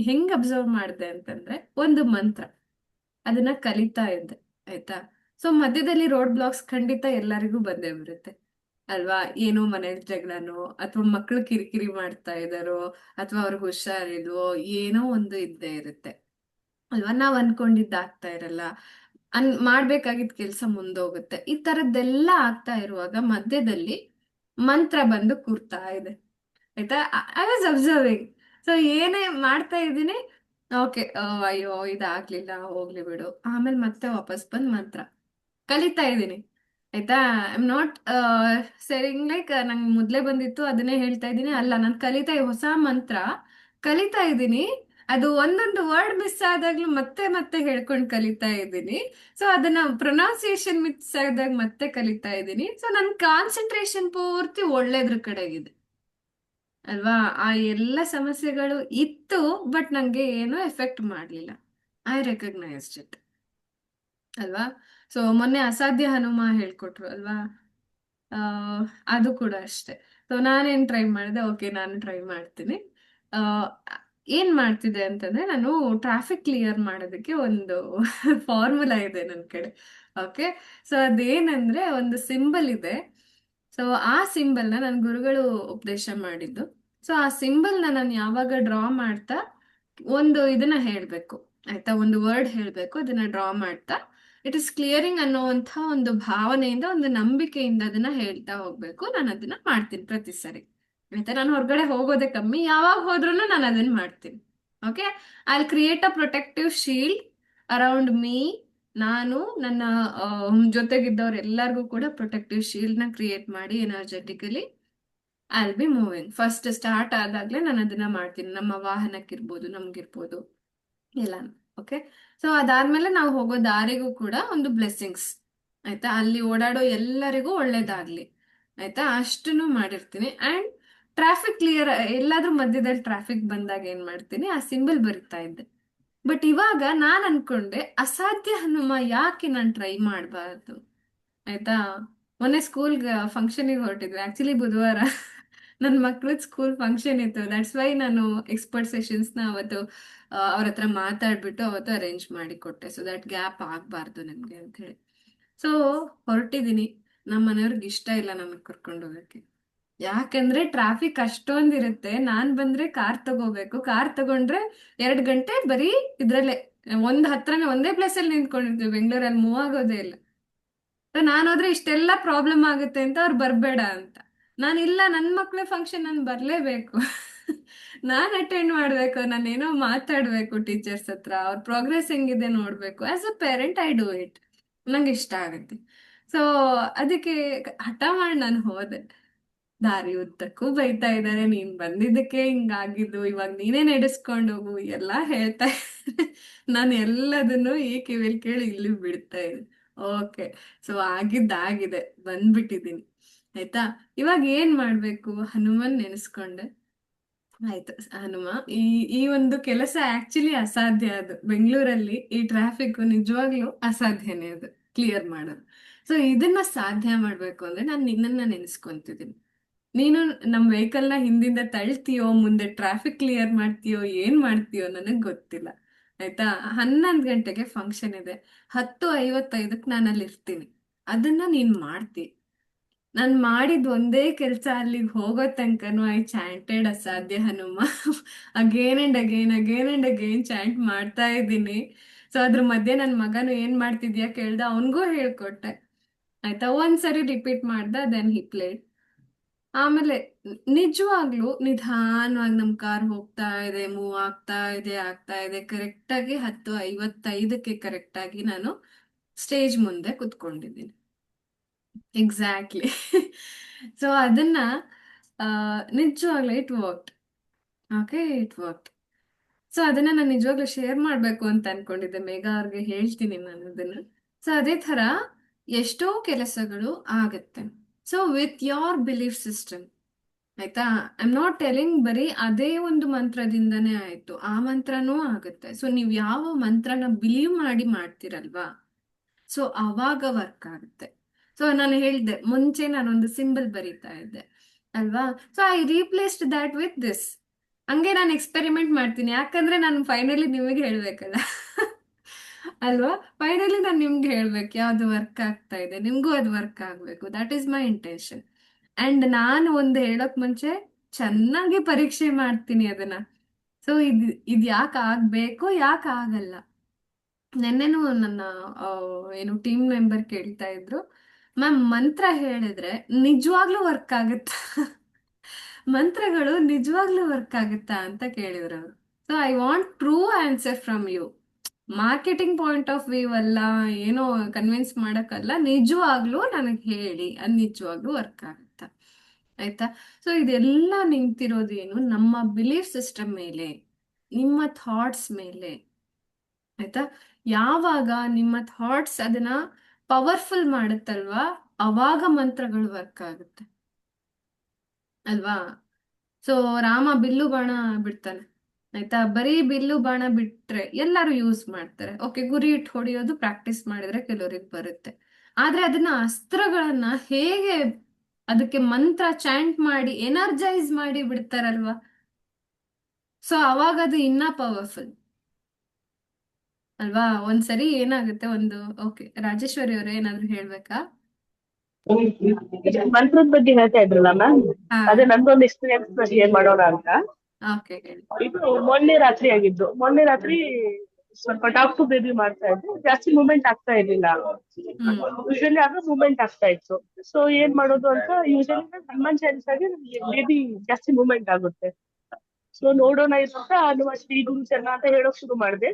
ಹೆಂಗ್ ಅಬ್ಸರ್ವ್ ಮಾಡಿದೆ ಅಂತಂದ್ರೆ, ಒಂದು ಮಂತ್ರ ಅದನ್ನ ಕಲಿತಾ ಇದ್ದೆ. ಆಯ್ತಾ? ಸೊ ಮಧ್ಯದಲ್ಲಿ ರೋಡ್ ಬ್ಲಾಕ್ಸ್ ಖಂಡಿತ ಎಲ್ಲರಿಗೂ ಬಂದೇ ಬರುತ್ತೆ ಅಲ್ವಾ? ಏನೋ ಮನೇಲಿ ಜಗಳನೋ, ಅಥವಾ ಮಕ್ಳು ಕಿರಿಕಿರಿ ಮಾಡ್ತಾ ಇದಾರೋ, ಅಥವಾ ಅವ್ರಿಗೆ ಹುಷಾರಿಲ್ವೋ, ಏನೋ ಒಂದು ಇದ್ದೇ ಇರುತ್ತೆ ಅಲ್ವಾ? ನಾವ್ ಅನ್ಕೊಂಡಿದ್ದಾಗ್ತಾ ಇರಲ್ಲ, ಮಾಡ್ಬೇಕಾಗಿದ್ ಕೆಲ್ಸ ಮುಂದೋಗುತ್ತೆ. ಈ ತರದ್ದೆಲ್ಲ ಆಗ್ತಾ ಇರುವಾಗ ಮಧ್ಯದಲ್ಲಿ ಮಂತ್ರ ಬಂದು ಕೂರ್ತಾ ಇದೆ. ಆಯ್ತಾ? I was observing. ಸೊ ಏನೇ ಮಾಡ್ತಾ ಇದ್ದೀನಿ, ಓಕೆ, ಅಯ್ಯೋ ಇದಾಗ್ಲಿಲ್ಲ, ಹೋಗ್ಲಿ ಬಿಡು, ಆಮೇಲೆ ಮತ್ತೆ ವಾಪಸ್ ಬಂದ್ ಮಂತ್ರ ಕಲಿತಾ ಇದ್ದೀನಿ. ಆಯ್ತಾ? ಐ ಆಮ್ ನಾಟ್ ಸೆರಿಂಗ್ ಲೈಕ್ ನಂಗೆ ಮೊದ್ಲೇ ಬಂದಿತ್ತು ಅದನ್ನೇ ಹೇಳ್ತಾ ಇದ್ದೀನಿ, ಅಲ್ಲ, ನಾನು ಹೊಸ ಮಂತ್ರ ಕಲಿತಾ ಇದ್ದೀನಿ. ಅದು ಒಂದೊಂದು ವರ್ಡ್ ಮಿಸ್ ಆದಾಗ್ಲೂ ಮತ್ತೆ ಮತ್ತೆ ಹೇಳ್ಕೊಂಡು ಕಲಿತಾ ಇದ್ದೀನಿ. ಸೊ ಅದನ್ನ ಪ್ರೊನೌನ್ಸಿಯೇಷನ್ ಮಿಸ್ ಆದಾಗ ಮತ್ತೆ ಕಲಿತಾ ಇದ್ದೀನಿ. ಸೊ ನನ್ ಕಾನ್ಸಂಟ್ರೇಷನ್ ಪೂರ್ತಿ ಒಳ್ಳೇದ್ರ ಕಡೆಗಿದೆ ಅಲ್ವಾ? ಆ ಎಲ್ಲ ಸಮಸ್ಯೆಗಳು ಇತ್ತು, ಬಟ್ ನಂಗೆ ಏನೂ ಎಫೆಕ್ಟ್ ಮಾಡ್ಲಿಲ್ಲ. ಐ ರೆಕಗ್ನೈಸ್ಡ್ ಇಟ್ ಅಲ್ವಾ? ಸೊ ಮೊನ್ನೆ ಅಸಾಧ್ಯ ಹನುಮ ಹೇಳ್ಕೊಟ್ರು ಅಲ್ವಾ? ಆ ಅದು ಕೂಡ ಅಷ್ಟೇ. ಸೊ ನಾನೇನ್ ಟ್ರೈ ಮಾಡಿದೆ, ಓಕೆ ನಾನು ಟ್ರೈ ಮಾಡ್ತೀನಿ. ಆ ಏನ್ ಮಾಡ್ತಿದ್ದೆ ಅಂತಂದ್ರೆ, ನಾನು ಟ್ರಾಫಿಕ್ ಕ್ಲಿಯರ್ ಮಾಡೋದಕ್ಕೆ ಒಂದು ಫಾರ್ಮುಲಾ ಇದೆ ನನ್ನ ಕಡೆ. ಓಕೆ, ಸೊ ಅದೇನಂದ್ರೆ, ಒಂದು ಸಿಂಬಲ್ ಇದೆ. ಸೊ ಆ ಸಿಂಬಲ್ನ ನನ್ನ ಗುರುಗಳು ಉಪದೇಶ ಮಾಡಿದ್ದು. ಸೊ ಆ ಸಿಂಬಲ್ನ ನಾನು ಯಾವಾಗ ಡ್ರಾ ಮಾಡ್ತಾ ಒಂದು ಇದನ್ನ ಹೇಳ್ಬೇಕು, ಆಯ್ತಾ, ಒಂದು ವರ್ಡ್ ಹೇಳ್ಬೇಕು, ಅದನ್ನ ಡ್ರಾ ಮಾಡ್ತಾ ಇಟ್ ಇಸ್ ಕ್ಲಿಯರಿಂಗ್ ಅನ್ನೋವಂಥ ಒಂದು ಭಾವನೆಯಿಂದ, ಒಂದು ನಂಬಿಕೆಯಿಂದ ಅದನ್ನ ಹೇಳ್ತಾ ಹೋಗ್ಬೇಕು. ನಾನು ಅದನ್ನ ಮಾಡ್ತೀನಿ ಪ್ರತಿ ಸರಿ. ಆಯ್ತಾ? ನಾನು ಹೊರಗಡೆ ಹೋಗೋದೇ ಕಮ್ಮಿ, ಯಾವಾಗ ಹೋದ್ರೂ ನಾನು ಅದನ್ನ ಮಾಡ್ತೀನಿ. Okay, I create a protective shield around me. ನಾನು ನನ್ನ ಜೊತೆಗಿದ್ದವ್ರು ಎಲ್ಲರಿಗೂ ಕೂಡ ಪ್ರೊಟೆಕ್ಟಿವ್ ಶೀಲ್ಡ್ ನ ಕ್ರಿಯೇಟ್ ಮಾಡಿ energetically I will be moving. First start ಆದಾಗ್ಲೇ ನಾನು ಅದನ್ನ ಮಾಡ್ತೀನಿ, ನಮ್ಮ ವಾಹನಕ್ಕಿರ್ಬೋದು, ನಮ್ಗಿರ್ಬೋದು, ಎಲ್ಲ. ಓಕೆ, ಸೊ ಅದಾದ್ಮೇಲೆ ನಾವು ಹೋಗೋ ದಾರಿಗೂ ಕೂಡ ಒಂದು ಬ್ಲೆಸ್ಸಿಂಗ್ಸ್. ಆಯ್ತಾ, ಅಲ್ಲಿ ಓಡಾಡೋ ಎಲ್ಲರಿಗೂ ಒಳ್ಳೇದಾಗ್ಲಿ. ಆಯ್ತಾ, ಅಷ್ಟನ್ನು ಮಾಡಿರ್ತೀನಿ. ಅಂಡ್ ಟ್ರಾಫಿಕ್ ಕ್ಲಿಯರ್, ಎಲ್ಲಾದ್ರೂ ಮಧ್ಯದಲ್ಲಿ ಟ್ರಾಫಿಕ್ ಬಂದಾಗ ಏನ್ ಮಾಡ್ತೀನಿ, ಆ ಸಿಂಬಲ್ ಬರಿತಾ ಇದ್ದೆ. ಬಟ್ ಇವಾಗ ನಾನ್ ಅನ್ಕೊಂಡೆ, ಅಸಾಧ್ಯ ಹನುಮ ಯಾಕೆ ನಾನು ಟ್ರೈ ಮಾಡಬಾರ್ದು. ಆಯ್ತಾ, ಮೊನ್ನೆ ಸ್ಕೂಲ್ ಫಂಕ್ಷನಿಗೆ ಹೊರಟಿದ್ವಿ, ಆಕ್ಚುಲಿ ಬುಧವಾರ ನನ್ನ ಮಕ್ಳದ್ ಸ್ಕೂಲ್ ಫಂಕ್ಷನ್ ಇತ್ತು. ದಟ್ಸ್ ವೈ ನಾನು ಎಕ್ಸ್ಪರ್ಟ್ ಸೆಷನ್ಸ್ನ ಅವತ್ತು ಅವ್ರ ಹತ್ರ ಮಾತಾಡ್ಬಿಟ್ಟು ಅವತ್ತು ಅರೇಂಜ್ ಮಾಡಿ ಕೊಟ್ಟೆ, ಸೊ ದಟ್ ಗ್ಯಾಪ್ ಆಗ್ಬಾರ್ದು ನಮ್ಗೆ ಅಂತ ಹೇಳಿ. ಸೊ ಹೊರಟಿದ್ದೀನಿ. ನಮ್ಮ ಮನೆಯವ್ರಿಗೆ ಇಷ್ಟ ಇಲ್ಲ ನನಗೆ ಕರ್ಕೊಂಡು ಹೋಗಕ್ಕೆ. ಯಾಕಂದ್ರೆ ಟ್ರಾಫಿಕ್ ಅಷ್ಟೊಂದಿರುತ್ತೆ. ನಾನ್ ಬಂದ್ರೆ ಕಾರ್ ತಗೋಬೇಕು, ಕಾರ್ ತಗೊಂಡ್ರೆ 2 ಗಂಟೆ ಬರೀ ಇದ್ರಲ್ಲೇ ಹತ್ರನೇ ಒಂದೇ ಪ್ಲೇಸ್ ಅಲ್ಲಿ ನಿಂತ್ಕೊಂಡಿರ್ತೀವಿ. ಬೆಂಗಳೂರಲ್ಲಿ ಮೂವ್ ಆಗೋದೇ ಇಲ್ಲ. ನಾನು ಹೋದ್ರೆ ಇಷ್ಟೆಲ್ಲ ಪ್ರಾಬ್ಲಮ್ ಆಗುತ್ತೆ ಅಂತ ಅವ್ರು ಬರ್ಬೇಡ ಅಂತ. ನಾನಿಲ್ಲ, ನನ್ನ ಮಕ್ಳ ಫಂಕ್ಷನ್ ನಾನು ಬರ್ಲೇಬೇಕು. ನಾನ್ ಅಟೆಂಡ್ ಮಾಡ್ಬೇಕು, ನಾನೇನೋ ಮಾತಾಡ್ಬೇಕು ಟೀಚರ್ಸ್ ಹತ್ರ, ಅವ್ರ ಪ್ರೋಗ್ರೆಸ್ ಹೆಂಗಿದೆ ನೋಡ್ಬೇಕು. As a parent I do it, ನಂಗೆ ಇಷ್ಟ ಆಗುತ್ತೆ. ಸೊ ಅದಕ್ಕೆ ಹಠ ಮಾಡಿ ನಾನು ಹೋದೆ. ದಾರಿ ಉದ್ದಕ್ಕೂ ಬೈತಾ ಇದ್ದಾರೆ, ನೀನ್ ಬಂದಿದ್ದಕ್ಕೆ ಹಿಂಗಾಗಿದ್ದು, ಇವಾಗ ನೀನೇ ನಡೆಸ್ಕೊಂಡು ಹೋಗು ಎಲ್ಲ ಹೇಳ್ತಾ ಇದ್ದಾರೆ. ನಾನು ಎಲ್ಲದನ್ನು ಈ ಕಿವಿಲ್ ಕೇಳಿ ಇಲ್ಲಿ ಬಿಡ್ತಾ ಇದ್ದೆ. ಓಕೆ, ಸೊ ಆಗಿದ್ದಾಗಿದೆ, ಬಂದ್ಬಿಟ್ಟಿದ್ದೀನಿ. ಆಯ್ತಾ, ಇವಾಗ ಏನ್ ಮಾಡ್ಬೇಕು, ಹನುಮನ್ ನೆನೆಸ್ಕೊಂಡೆ. ಆಯ್ತು ಹನುಮ, ಈ ಈ ಒಂದು ಕೆಲಸ ಆಕ್ಚುಲಿ ಅಸಾಧ್ಯ. ಅದು ಬೆಂಗಳೂರಲ್ಲಿ ಈ ಟ್ರಾಫಿಕ್ ನಿಜವಾಗ್ಲೂ ಅಸಾಧ್ಯನೇ, ಅದು ಕ್ಲಿಯರ್ ಮಾಡೋದು. ಸೊ ಇದನ್ನ ಸಾಧ್ಯ ಮಾಡ್ಬೇಕು ಅಂದ್ರೆ ನಾನು ನಿನ್ನನ್ನ ನೆನೆಸ್ಕೊಂತಿದ್ದೀನಿ. ನೀನು ನಮ್ ವೆಹಿಕಲ್ನ ಹಿಂದಿಂದ ತಳ್ತೀಯೋ, ಮುಂದೆ ಟ್ರಾಫಿಕ್ ಕ್ಲಿಯರ್ ಮಾಡ್ತೀಯೋ, ಏನ್ ಮಾಡ್ತೀಯೋ ನನಗ್ ಗೊತ್ತಿಲ್ಲ. ಆಯ್ತಾ, 11 ಗಂಟೆಗೆ ಫಂಕ್ಷನ್ ಇದೆ, 10:55ಕ್ಕೆ ನಾನು ಅಲ್ಲಿ ಇರ್ತೀನಿ. ಅದನ್ನ ನೀನ್ ಮಾಡ್ತಿ. ನಾನ್ ಮಾಡಿದ ಒಂದೇ ಕೆಲ್ಸ ಅಲ್ಲಿಗೆ ಹೋಗೋ ತನಕನು ಐ ಚಾಂಟೆಡ್ ಅಸಾಧ್ಯ Hanuma. Again and again, again and again chant ಮಾಡ್ತಾ ಇದ್ದೀನಿ. ಸೊ ಅದ್ರ ಮಧ್ಯೆ ನನ್ ಮಗನು ಏನ್ ಮಾಡ್ತಿದ್ಯಾ ಕೇಳ್ದ, ಅವನ್ಗೂ ಹೇಳ್ಕೊಟ್ಟೆ. ಆಯ್ತಾ, ಒಂದ್ಸರಿ ರಿಪೀಟ್ ಮಾಡ್ದ, ದೆನ್ ಹಿ ಪ್ಲೇಡ್. ಆಮೇಲೆ ನಿಜವಾಗ್ಲೂ ನಿಧಾನವಾಗಿ ನಮ್ ಕಾರ್ ಹೋಗ್ತಾ ಇದೆ, ಮೂವ್ ಆಗ್ತಾ ಇದೆ. ಕರೆಕ್ಟಾಗಿ 10:55ಕ್ಕೆ ಕರೆಕ್ಟಾಗಿ ನಾನು ಸ್ಟೇಜ್ ಮುಂದೆ ಕುತ್ಕೊಂಡಿದ್ದೀನಿ. ಎಕ್ಸಾಕ್ಟ್ಲಿ. ಸೊ ಅದನ್ನ ನಿಜವಾಗ್ಲೂ it worked. Okay, it worked. So ಅದನ್ನ ನಾನು ನಿಜವಾಗ್ಲೂ ಶೇರ್ ಮಾಡ್ಬೇಕು ಅಂತ ಅನ್ಕೊಂಡಿದ್ದೆ. ಮೇಘ ಅವ್ರಿಗೆ ಹೇಳ್ತೀನಿ ನಾನು ಅದನ್ನ. ಸೊ ಅದೇ ತರ ಎಷ್ಟೋ ಕೆಲಸಗಳು ಆಗತ್ತೆ. So with your belief system. ಆಯ್ತಾ, ಐ ಆಮ್ ನಾಟ್ ಟೆಲಿಂಗ್ ಬರೀ ಅದೇ ಒಂದು ಮಂತ್ರದಿಂದನೇ ಆಯ್ತು, ಆ ಮಂತ್ರನೂ ಆಗುತ್ತೆ. ಸೊ ನೀವು ಯಾವ ಮಂತ್ರನ ಬಿಲೀವ್ ಮಾಡಿ ಮಾಡ್ತೀರಲ್ವಾ, ಸೊ ಅವಾಗ ವರ್ಕ್ ಆಗುತ್ತೆ. ಸೊ ನಾನು ಹೇಳಿದೆ ಮುಂಚೆ, ನಾನೊಂದು ಸಿಂಬಲ್ ಬರೀತಾ ಇದ್ದೆ ಅಲ್ವಾ. So I replaced that with this. ಹಂಗೆ ನಾನು ಎಕ್ಸ್ಪೆರಿಮೆಂಟ್ ಮಾಡ್ತೀನಿ, ಯಾಕಂದ್ರೆ ನಾನು ಫೈನಲಿ ನಿಮಗೆ ಹೇಳ್ಬೇಕಲ್ಲ. ಅಲ್ವಾ, ಫೈನಲಿ ನಾನು ನಿಮ್ಗೆ ಹೇಳ್ಬೇಕು ಯಾವ್ದು ವರ್ಕ್ ಆಗ್ತಾ ಇದೆ, ನಿಮ್ಗೂ ಅದು ವರ್ಕ್ ಆಗ್ಬೇಕು. That is my intention. And ನಾನು ಒಂದು ಹೇಳೋಕ್ ಮುಂಚೆ ಚೆನ್ನಾಗಿ ಪರೀಕ್ಷೆ ಮಾಡ್ತೀನಿ ಅದನ್ನ. ಸೊ ಇದು ಯಾಕೆ ಆಗ್ಬೇಕು, ಯಾಕೆ ಆಗಲ್ಲ. ನೆನ್ನೆನೂ ನನ್ನ ಏನು ಟೀಮ್ ಮೆಂಬರ್ ಕೇಳ್ತಾ ಇದ್ರು, ಮ್ಯಾಮ್ ಮಂತ್ರ ಹೇಳಿದ್ರೆ ನಿಜವಾಗ್ಲೂ ವರ್ಕ್ ಆಗುತ್ತಾ, ಮಂತ್ರಗಳು ನಿಜವಾಗ್ಲೂ ವರ್ಕ್ ಆಗುತ್ತಾ ಅಂತ ಕೇಳಿದ್ರು ಅವರು. So I want true answer from you. Marketing point of view ಅಲ್ಲ, ಏನೋ ಕನ್ವಿನ್ಸ್ ಮಾಡಕ್ಕಲ್ಲ, ನಿಜವಾಗ್ಲೂ ನನಗೆ ಹೇಳಿ ಅದು ನಿಜವಾಗ್ಲೂ ವರ್ಕ್ ಆಗುತ್ತಾ. ಆಯ್ತಾ, ಸೊ ಇದೆಲ್ಲ ನಿಂತಿರೋದೇನು ನಮ್ಮ ಬಿಲೀಫ್ ಸಿಸ್ಟಮ್ ಮೇಲೆ, ನಿಮ್ಮ ಥಾಟ್ಸ್ ಮೇಲೆ. ಆಯ್ತಾ, ಯಾವಾಗ ನಿಮ್ಮ ಥಾಟ್ಸ್ ಅದನ್ನ ಪವರ್ಫುಲ್ ಮಾಡುತ್ತಲ್ವಾ, ಅವಾಗ ಮಂತ್ರಗಳು ವರ್ಕ್ ಆಗುತ್ತೆ ಅಲ್ವಾ. ಸೊ ರಾಮ ಬಿಲ್ಲು ಬಾಣ ಬಿಡ್ತಾನೆ. ಆಯ್ತಾ, ಬರೀ ಬಿಲ್ಲು ಬಾಣ ಬಿಟ್ರೆ ಎಲ್ಲರೂ ಯೂಸ್ ಮಾಡ್ತಾರೆ. ಓಕೆ, ಗುರಿ ಇಟ್ಟು ಹೊಡೆಯೋದು ಪ್ರಾಕ್ಟೀಸ್ ಮಾಡಿದ್ರೆ ಕೆಲವರಿಗೆ ಬರುತ್ತೆ. ಆದ್ರೆ ಅದನ್ನ ಅಸ್ತ್ರಗಳನ್ನ ಹೇಗೆ ಅದಕ್ಕೆ ಮಂತ್ರ ಚಾಂಟ್ ಮಾಡಿ ಎನರ್ಜೈಸ್ ಮಾಡಿ ಬಿಡ್ತಾರಲ್ವಾ, ಸೊ ಅವಾಗ ಅದು ಇನ್ನ ಪವರ್ಫುಲ್ ಅಲ್ವಾ. ಒಂದ್ಸರಿ ಏನಾಗುತ್ತೆ, ಓಕೆ ರಾಜೇಶ್ವರಿ ಅವರೇ ಏನಾದ್ರು ಹೇಳ್ಬೇಕಾ? ಮಂತ್ರದ ಬಗ್ಗೆ ಹೇಳ್ತಾ ಇದ್ರಲ್ಲ ಮ್ಯಾಮ್, ಅದೇ ನಂದೊಂದು ಎಕ್ಸ್ಪೀರಿಯನ್ಸ್ ಶೇರ್ ಮಾಡೋಣ ಅಂತ. ಓಕೆ, ಹೇಳಿ. ಇದು ಮೊನ್ನೆ ರಾತ್ರಿ ಆಗಿದ್ದು. ಮೊನ್ನೆ ರಾತ್ರಿ ಸ್ವಲ್ಪ ಟಾಕ್ ಟು ಬೇಬಿ ಮಾಡ್ತಾ ಇದ್ದು, ಜಾಸ್ತಿ ಮೂವ್ಮೆಂಟ್ ಆಗ್ತಾ ಇರ್ಲಿಲ್ಲ. ಯೂಶಲಿ ಆಗ ಮೂವ್ಮೆಂಟ್ ಆಗ್ತಾ ಇತ್ತು. ಸೊ ಏನ್ ಮಾಡೋದು ಅಂತ, ಯೂಶಲಿ ಹನುಮಾನ್ ಚಾಲಿಸ್ ಆಗಿ ನಮ್ಗೆ ಬೇಬಿ ಜಾಸ್ತಿ ಮೂವ್ಮೆಂಟ್ ಆಗುತ್ತೆ. ಸೊ ನೋಡೋಣ ಇದು ಅಂತ ಹನುಮ ಶ್ರೀ ಗುರು ಚರಣ ಅಂತ ಹೇಳೋಕ್ ಶುರು ಮಾಡಿದೆ.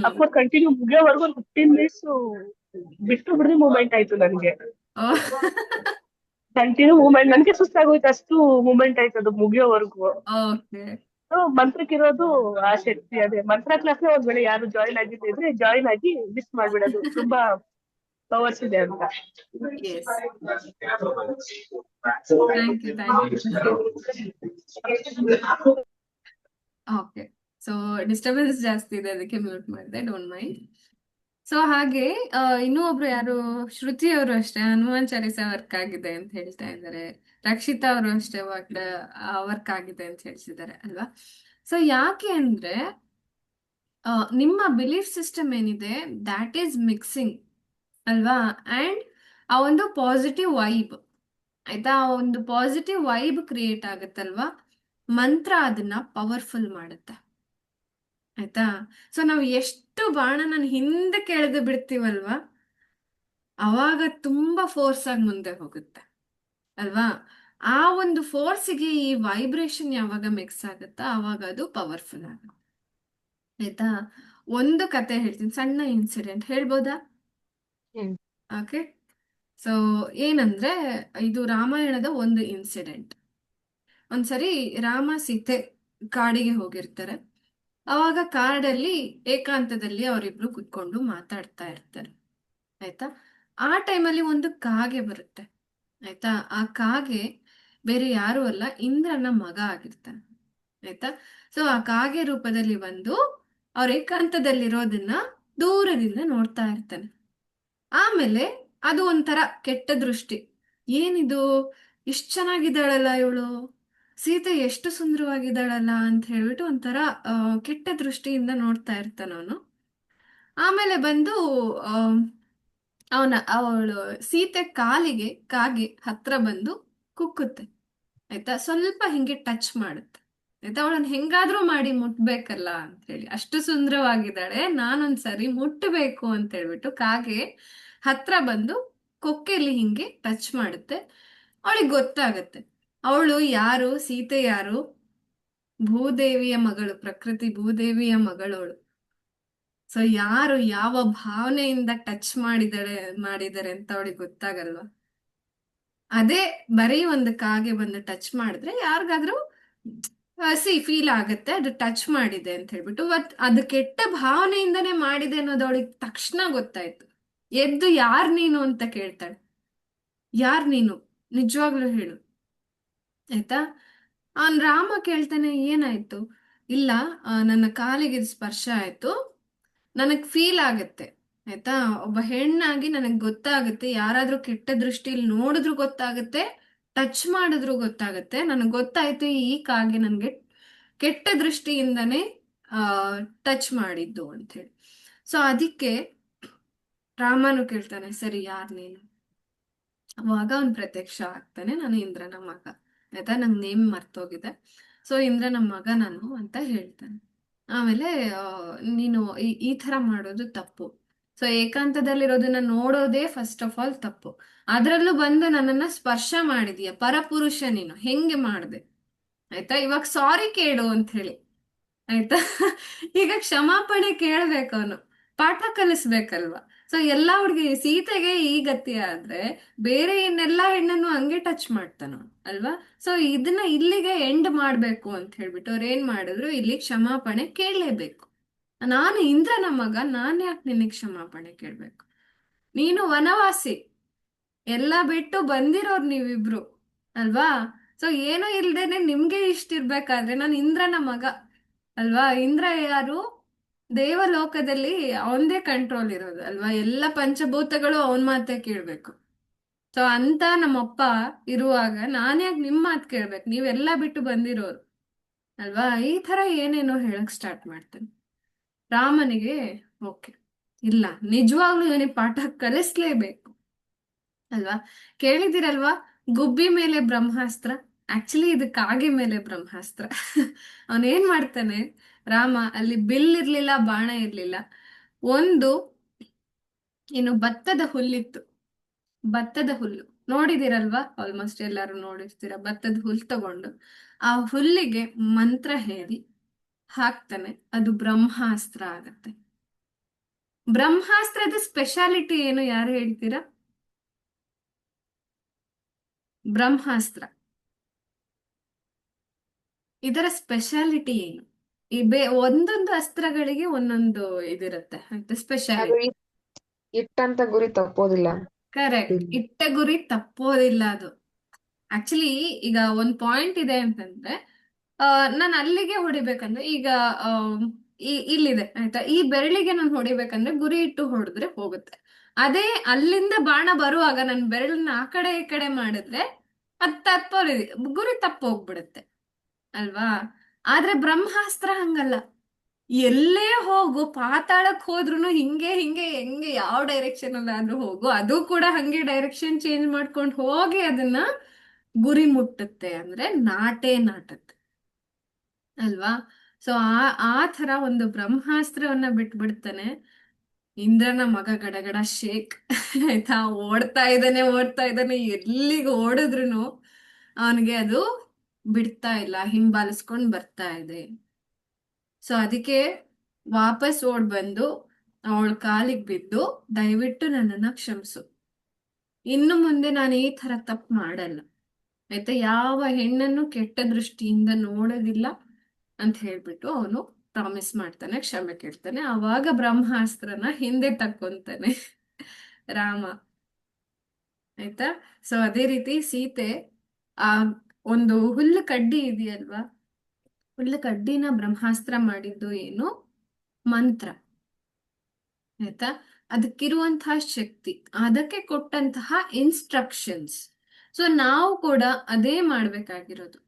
ಅಫ್ಕೋರ್ಸ್ ಕಂಟಿನ್ಯೂ ಮುಗಿಯೋವರೆಗೂ ಒಂದು 15 ಮಿನಿಟ್ಸ್ ಬಿಟ್ಟು ಬಿಡದೆ ಮೂವ್ಮೆಂಟ್ ಆಯ್ತು ನನ್ಗೆ. ಕಂಟಿನ್ಯೂ ಮೂವ್ಮೆಂಟ್, ನನ್ಗೆ ಸುಸ್ತಾಗೋಯ್ತು, ಅಷ್ಟು ಮೂವ್ಮೆಂಟ್ ಆಯ್ತು ಅದು ಮುಗಿಯೋವರೆಗೂ. ಓಕೆ. ಮಂತ್ರಕ್ಕಿರೋದು ಆ ಶಕ್ತಿ. ಅದೇ ಮಂತ್ರ ಕ್ಲಾಸ್ ಒಂದ್ ವೇಳೆ ಯಾರು ಜಾಯಿನ್ ಆಗಿದ್ರೆ ಜಾಯಿನ್ ಆಗಿ ಮಿಸ್ ಮಾಡ್ಬಿಡೋದು, ತುಂಬಾ ಪವರ್ಸ್ ಇದೆ ಅಂತ. Yes, thank you. Okay, so disturbance ಜಾಸ್ತಿ ಇದೆ, ಅದಕ್ಕೆ ಮ್ಯೂಟ್ ಮಾಡಿದೆ, ಡೋಂಟ್ ಮೈಂಡ್. ಸೊ ಹಾಗೆ ಇನ್ನೂ ಒಬ್ರು ಯಾರು, ಶ್ರುತಿ ಅವರು ಅಷ್ಟೇ ಹನುಮಾನ್ ಚಾಲೀಸ ವರ್ಕ್ ಆಗಿದೆ ಅಂತ ಹೇಳ್ತಾ ಇದ್ದಾರೆ. ರಕ್ಷಿತಾ ಅವರು ಅಷ್ಟೇ ವರ್ಕ್ ಆಗಿದೆ ಅಂತ ಹೇಳ್ತಿದ್ದಾರೆ ಅಲ್ವಾ. ಸೊ ಯಾಕೆ ಅಂದ್ರೆ ನಿಮ್ಮ ಬಿಲೀಫ್ ಸಿಸ್ಟಮ್ ಏನಿದೆ ದ್ಯಾಟ್ ಈಸ್ ಮಿಕ್ಸಿಂಗ್ ಅಲ್ವಾ, ಅಂಡ್ ಆ ಒಂದು ಪಾಸಿಟಿವ್ ವೈಬ್, ಆಯ್ತಾ, ಆ ಒಂದು ಪಾಸಿಟಿವ್ ವೈಬ್ ಕ್ರಿಯೇಟ್ ಆಗುತ್ತಲ್ವಾ, ಮಂತ್ರ ಅದನ್ನ ಪವರ್ಫುಲ್ ಮಾಡುತ್ತೆ, ಆಯ್ತಾ. ಸೊ ನಾವು ಎಷ್ಟು ಬಾಣನ ಹಿಂದಕ್ಕೆ ಎಳೆದು ಬಿಡ್ತೀವಲ್ವಾ, ಅವಾಗ ತುಂಬಾ ಫೋರ್ಸ್ ಆಗಿ ಮುಂದೆ ಹೋಗುತ್ತೆ ಅಲ್ವಾ. ಆ ಒಂದು ಫೋರ್ಸಿಗೆ ಈ ವೈಬ್ರೇಷನ್ ಯಾವಾಗ ಮಿಕ್ಸ್ ಆಗುತ್ತಾ ಅವಾಗ ಅದು ಪವರ್ಫುಲ್ ಆಗುತ್ತೆ, ಆಯ್ತಾ. ಒಂದು ಕತೆ ಹೇಳ್ತೀನಿ, ಸಣ್ಣ ಇನ್ಸಿಡೆಂಟ್ ಹೇಳ್ಬೋದಾ? ಹ್ಮ್. ಓಕೆ, ಸೊ ಏನಂದ್ರೆ ಇದು ರಾಮಾಯಣದ ಒಂದು ಇನ್ಸಿಡೆಂಟ್. ಒಂದ್ಸರಿ ರಾಮ ಸೀತೆ ಕಾಡಿಗೆ ಹೋಗಿರ್ತಾರೆ. ಅವಾಗ ಕಾಡಲ್ಲಿ ಏಕಾಂತದಲ್ಲಿ ಅವರಿಬ್ರು ಕುತ್ಕೊಂಡು ಮಾತಾಡ್ತಾ ಇರ್ತಾರೆ, ಆಯ್ತಾ. ಆ ಟೈಮಲ್ಲಿ ಒಂದು ಕಾಗೆ ಬರುತ್ತೆ, ಆಯ್ತಾ. ಆ ಕಾಗೆ ಬೇರೆ ಯಾರು ಅಲ್ಲ, ಇಂದ್ರನ ಮಗ ಆಗಿರ್ತಾನೆ, ಆಯ್ತಾ. ಸೊ ಆ ಕಾಗೆ ರೂಪದಲ್ಲಿ ಬಂದು ಅವ್ರ ಏಕಾಂತದಲ್ಲಿರೋದನ್ನ ದೂರದಿಂದ ನೋಡ್ತಾ ಇರ್ತಾನೆ. ಆಮೇಲೆ ಅದು ಒಂಥರ ಕೆಟ್ಟ ದೃಷ್ಟಿ, ಏನಿದು ಇಷ್ಟು ಚೆನ್ನಾಗಿದ್ದಾಳಲ್ಲ ಇವಳು, ಸೀತೆ ಎಷ್ಟು ಸುಂದರವಾಗಿದ್ದಾಳಲ್ಲ ಅಂತ ಹೇಳ್ಬಿಟ್ಟು ಒಂಥರ ಕೆಟ್ಟ ದೃಷ್ಟಿಯಿಂದ ನೋಡ್ತಾ ಇರ್ತಾನ ಅವನು. ಆಮೇಲೆ ಬಂದು ಅವಳು ಸೀತೆ ಕಾಲಿಗೆ ಕಾಗೆ ಹತ್ರ ಬಂದು ಕುಕ್ಕುತ್ತೆ, ಆಯ್ತಾ. ಸ್ವಲ್ಪ ಹಿಂಗೆ ಟಚ್ ಮಾಡುತ್ತೆ, ಆಯ್ತಾ. ಅವಳನ್ನ ಹೆಂಗಾದ್ರೂ ಮಾಡಿ ಮುಟ್ಬೇಕಲ್ಲ ಅಂತ ಹೇಳಿ, ಅಷ್ಟು ಸುಂದರವಾಗಿದ್ದಾಳೆ, ನಾನೊಂದ್ಸರಿ ಮುಟ್ಟಬೇಕು ಅಂತ ಹೇಳ್ಬಿಟ್ಟು ಕಾಗೆ ಹತ್ರ ಬಂದು ಕೊಕ್ಕೆಲಿ ಹಿಂಗೆ ಟಚ್ ಮಾಡುತ್ತೆ. ಅವಳಿಗೆ ಗೊತ್ತಾಗತ್ತೆ ಅವಳು ಯಾರು, ಸೀತೆ ಯಾರು, ಭೂದೇವಿಯ ಮಗಳು, ಪ್ರಕೃತಿ ಭೂದೇವಿಯ ಮಗಳವಳು. ಸೊ ಯಾರು ಯಾವ ಭಾವನೆಯಿಂದ ಟಚ್ ಮಾಡಿದ್ದಾರೆ ಅಂತ ಅವಳಿಗೆ ಗೊತ್ತಾಗಲ್ವಾ. ಅದೇ ಬರೀ ಒಂದು ಕಾಗೆ ಬಂದು ಟಚ್ ಮಾಡಿದ್ರೆ ಯಾರಿಗಾದ್ರೂ ಫೀಲ್ ಆಗತ್ತೆ ಅದು ಟಚ್ ಮಾಡಿದೆ ಅಂತ ಹೇಳ್ಬಿಟ್ಟು. ಅದು ಕೆಟ್ಟ ಭಾವನೆಯಿಂದನೇ ಮಾಡಿದೆ ಅನ್ನೋದು ಅವಳಿಗೆ ತಕ್ಷಣ ಗೊತ್ತಾಯ್ತು. ಎದ್ದು ಯಾರ್ ನೀನು ಅಂತ ಕೇಳ್ತಾಳೆ, ಯಾರ್ ನೀನು ನಿಜವಾಗ್ಲೂ ಹೇಳು, ಆಯ್ತಾ. ಅವನ್ ರಾಮ ಕೇಳ್ತಾನೆ, ಏನಾಯ್ತು? ಇಲ್ಲ, ನನ್ನ ಕಾಲಿಗೆ ಸ್ಪರ್ಶ ಆಯ್ತು, ನನಗ್ ಫೀಲ್ ಆಗತ್ತೆ, ಆಯ್ತಾ. ಒಬ್ಬ ಹೆಣ್ಣಾಗಿ ನನಗ್ ಗೊತ್ತಾಗುತ್ತೆ, ಯಾರಾದ್ರೂ ಕೆಟ್ಟ ದೃಷ್ಟಿಲಿ ನೋಡಿದ್ರು ಗೊತ್ತಾಗುತ್ತೆ, ಟಚ್ ಮಾಡಿದ್ರು ಗೊತ್ತಾಗುತ್ತೆ, ನನಗ್ ಗೊತ್ತಾಯ್ತು ಈ ಕಾಗೆ ನನ್ಗೆ ಕೆಟ್ಟ ದೃಷ್ಟಿಯಿಂದನೇ ಟಚ್ ಮಾಡಿದ್ದು ಅಂತ ಹೇಳಿ. ಸೊ ಅದಕ್ಕೆ ರಾಮನು ಕೇಳ್ತಾನೆ, ಸರಿ ಯಾರ್ ನೀನು? ಅವಾಗ ಅವ್ನು ಪ್ರತ್ಯಕ್ಷ ಆಗ್ತಾನೆ, ನಾನು ಇಂದ್ರನ ಮಗ, ಆಯ್ತಾ. ನಂಗೆ ನೇಮ್ ಮರ್ತೋಗಿದೆ, ಸೊ ಇಂದ್ರನ ಮಗ ನಾನು ಅಂತ ಹೇಳ್ತಾನೆ. ಆಮೇಲೆ ನೀನು ಈ ತರ ಮಾಡೋದು ತಪ್ಪು, ಸೊ ಏಕಾಂತದಲ್ಲಿರೋದನ್ನ ನೋಡೋದೇ ಫಸ್ಟ್ ಆಫ್ ಆಲ್ ತಪ್ಪು, ಅದ್ರಲ್ಲೂ ಬಂದು ನನ್ನನ್ನ ಸ್ಪರ್ಶ ಮಾಡಿದೀಯ, ಪರಪುರುಷ ನೀನು, ಹೆಂಗೆ ಮಾಡ್ದೆ, ಆಯ್ತಾ. ಇವಾಗ ಸಾರಿ ಕೇಳು ಅಂತ ಹೇಳಿ, ಆಯ್ತಾ. ಈಗ ಕ್ಷಮಾಪಣೆ ಕೇಳ್ಬೇಕು, ಅವನು ಪಾಠ ಕಲಿಸ್ಬೇಕಲ್ವಾ. ಸೊ ಎಲ್ಲಾ ಹುಡುಗಿ ಸೀತೆಗೆ ಈ ಗತಿ ಆದ್ರೆ ಬೇರೆ ಇನ್ನೆಲ್ಲಾ ಹೆಣ್ಣನ್ನು ಹಂಗೆ ಟಚ್ ಮಾಡ್ತಾನ ಅಲ್ವಾ. ಸೊ ಇದನ್ನ ಇಲ್ಲಿಗೆ ಎಂಡ್ ಮಾಡ್ಬೇಕು ಅಂತ ಹೇಳ್ಬಿಟ್ಟು ಅವ್ರು ಏನ್ ಮಾಡಿದ್ರು, ಇಲ್ಲಿ ಕ್ಷಮಾಪಣೆ ಕೇಳಲೇಬೇಕು. ನಾನು ಇಂದ್ರನ ಮಗ, ನಾನ್ ಯಾಕೆ ನಿನಗೆ ಕ್ಷಮಾಪಣೆ ಕೇಳ್ಬೇಕು? ನೀನು ವನವಾಸಿ, ಎಲ್ಲ ಬಿಟ್ಟು ಬಂದಿರೋರು ನೀವಿಬ್ರು ಅಲ್ವಾ. ಸೊ ಏನೋ ಇಲ್ದೇನೆ ನಿಮ್ಗೆ ಇಷ್ಟ ಇರ್ಬೇಕಾದ್ರೆ, ನಾನು ಇಂದ್ರನ ಮಗ ಅಲ್ವಾ. ಇಂದ್ರ ಯಾರು? ದೇವಲೋಕದಲ್ಲಿ ಅವನದೇ ಕಂಟ್ರೋಲ್ ಇರೋದು ಅಲ್ವಾ, ಎಲ್ಲ ಪಂಚಭೂತಗಳು ಅವನ್ ಮಾತೇ ಕೇಳ್ಬೇಕು. ಸೊ ಅಂತ ನಮ್ಮಪ್ಪ ಇರುವಾಗ ನಾನ್ಯಾಕೆ ನಿಮ್ ಮಾತು ಕೇಳ್ಬೇಕು, ನೀವೆಲ್ಲ ಬಿಟ್ಟು ಬಂದಿರೋರು ಅಲ್ವಾ. ಈ ತರ ಏನೇನೋ ಹೇಳಕ್ ಸ್ಟಾರ್ಟ್ ಮಾಡ್ತಾನೆ. ರಾಮನಿಗೆ ಓಕೆ, ಇಲ್ಲ ನಿಜವಾಗ್ಲೂ ಇವನಿಗೆ ಪಾಠ ಕಲಿಸ್ಲೇಬೇಕು ಅಲ್ವಾ. ಕೇಳಿದಿರಲ್ವಾ, ಗುಬ್ಬಿ ಮೇಲೆ ಬ್ರಹ್ಮಾಸ್ತ್ರ, ಆಕ್ಚುಲಿ ಇದು ಕಾಗೆ ಮೇಲೆ ಬ್ರಹ್ಮಾಸ್ತ್ರ. ಅವನೇನ್ ಮಾಡ್ತಾನೆ ರಾಮ, ಅಲ್ಲಿ ಬಿಲ್ ಇರ್ಲಿಲ್ಲ, ಬಾಣ ಇರ್ಲಿಲ್ಲ, ಒಂದು ಏನು ಭತ್ತದ ಹುಲ್ಲಿತ್ತು, ಭತ್ತದ ಹುಲ್ಲು ನೋಡಿದಿರಲ್ವಾ, ಆಲ್ಮೋಸ್ಟ್ ಎಲ್ಲರೂ ನೋಡಿರ್ತೀರ. ಭತ್ತದ ಹುಲ್ಲು ತಗೊಂಡು ಆ ಹುಲ್ಲಿಗೆ ಮಂತ್ರ ಹೇಳಿ ಹಾಕ್ತಾನೆ, ಅದು ಬ್ರಹ್ಮಾಸ್ತ್ರ ಆಗತ್ತೆ. ಬ್ರಹ್ಮಾಸ್ತ್ರದ ಸ್ಪೆಷಾಲಿಟಿ ಏನು, ಯಾರು ಹೇಳ್ತೀರಾ? ಬ್ರಹ್ಮಾಸ್ತ್ರ ಇದರ ಸ್ಪೆಷಾಲಿಟಿ ಏನು? ಒಂದೊಂದು ಅಸ್ತ್ರಗಳಿಗೆ ಒಂದೊಂದು ಇದಿರುತ್ತೆ ಅಂತ ಅದು ಸ್ಪೆಷಾಲಿಟಿ. ಇಟ್ಟಂತ ಗುರಿ ತಪ್ಪೋದಿಲ್ಲ. ಕರೆಕ್ಟ್, ಇಟ್ಟ ಗುರಿ ತಪ್ಪೋದಿಲ್ಲ ಅದು. ಆಕ್ಚುಲಿ ಈಗ ಒಂದ್ ಪಾಯಿಂಟ್ ಇದೆ ಅಂತಂದ್ರೆ, ನಾನು ಅಲ್ಲಿಗೆ ಹೊಡಿಬೇಕಂದ್ರೆ ಈಗ ಇಲ್ಲಿದೆ ಆಯ್ತಾ, ಈ ಬೆರಳಿಗೆ ನಾನು ಹೊಡಿಬೇಕಂದ್ರೆ ಗುರಿ ಇಟ್ಟು ಹೊಡೆದ್ರೆ ಹೋಗುತ್ತೆ. ಅದೇ ಅಲ್ಲಿಂದ ಬಾಣ ಬರುವಾಗ ನನ್ನ ಬೆರಳನ್ನ ಆ ಕಡೆ ಈ ಕಡೆ ಮಾಡಿದ್ರೆ ಅದು ತಪ್ಪೋರಿ ಗುರಿ ತಪ್ಪೋಗ್ಬಿಡುತ್ತೆ ಅಲ್ವಾ? ಆದ್ರೆ ಬ್ರಹ್ಮಾಸ್ತ್ರ ಹಂಗಲ್ಲ. ಎಲ್ಲೇ ಹೋಗು, ಪಾತಾಳಕ್ ಹೋದ್ರುನು ಹಿಂಗೆ ಹಿಂಗೆ ಹೆಂಗೆ ಯಾವ ಡೈರೆಕ್ಷನ್ ಅಲ್ಲಾದ್ರೂ ಹೋಗು, ಅದು ಕೂಡ ಹಂಗೆ ಡೈರೆಕ್ಷನ್ ಚೇಂಜ್ ಮಾಡ್ಕೊಂಡು ಹೋಗಿ ಅದನ್ನ ಗುರಿ ಮುಟ್ಟುತ್ತೆ. ಅಂದ್ರೆ ನಾಟೇ ನಾಟುತ್ತೆ ಅಲ್ವಾ? ಸೊ ಆ ತರ ಒಂದು ಬ್ರಹ್ಮಾಸ್ತ್ರವನ್ನ ಬಿಟ್ಬಿಡ್ತಾನೆ. ಇಂದ್ರನ ಮಗ ಗಡಗಡ ಶೇಕ್ ಆಯ್ತಾ, ಓಡ್ತಾ ಇದ್ದಾನೆ, ಎಲ್ಲಿಗೆ ಓಡಿದ್ರು ಅವನಿಗೆ ಅದು ಬಿಡ್ತಾ ಇಲ್ಲ, ಹಿಂಬಾಲಿಸ್ಕೊಂಡ್ ಬರ್ತಾ ಇದೆ. ಸೊ ಅದಕ್ಕೆ ವಾಪಸ್ ಓಡ್ ಬಂದು ಅವಳ ಕಾಲಿಗೆ ಬಿದ್ದು, ದಯವಿಟ್ಟು ನನ್ನನ್ನ ಕ್ಷಮಿಸು, ಇನ್ನು ಮುಂದೆ ನಾನು ಈ ತರ ತಪ್ಪು ಮಾಡಲ್ಲ ಆಯ್ತಾ, ಯಾವ ಹೆಣ್ಣನ್ನು ಕೆಟ್ಟ ದೃಷ್ಟಿಯಿಂದ ನೋಡೋದಿಲ್ಲ ಅಂತ ಹೇಳ್ಬಿಟ್ಟು ಅವನು ಪ್ರಾಮಿಸ್ ಮಾಡ್ತಾನೆ, ಕ್ಷಮೆ ಕೇಳ್ತಾನೆ. ಅವಾಗ ಬ್ರಹ್ಮಾಸ್ತ್ರನ ಹಿಂದೆ ತಕ್ಕೊಂತಾನೆ ರಾಮ ಆಯ್ತಾ. ಸೊ ಅದೇ ರೀತಿ ಸೀತೆ ಆ ಒಂದು ಹುಲ್ಲು ಕಡ್ಡಿ ಇದೆಯಲ್ವಾ, ಹುಲ್ಲು ಕಡ್ಡಿನ ಬ್ರಹ್ಮಾಸ್ತ್ರ ಮಾಡಿದ್ದು ಏನು? ಮಂತ್ರ ಆಯ್ತಾ. ಅದಕ್ಕಿರುವಂತಹ ಶಕ್ತಿ, ಅದಕ್ಕೆ ಕೊಟ್ಟಂತಹ ಇನ್ಸ್ಟ್ರಕ್ಷನ್ಸ್. ಸೊ ನಾವು ಕೂಡ ಅದೇ ಮಾಡ್ಬೇಕಾಗಿರೋದು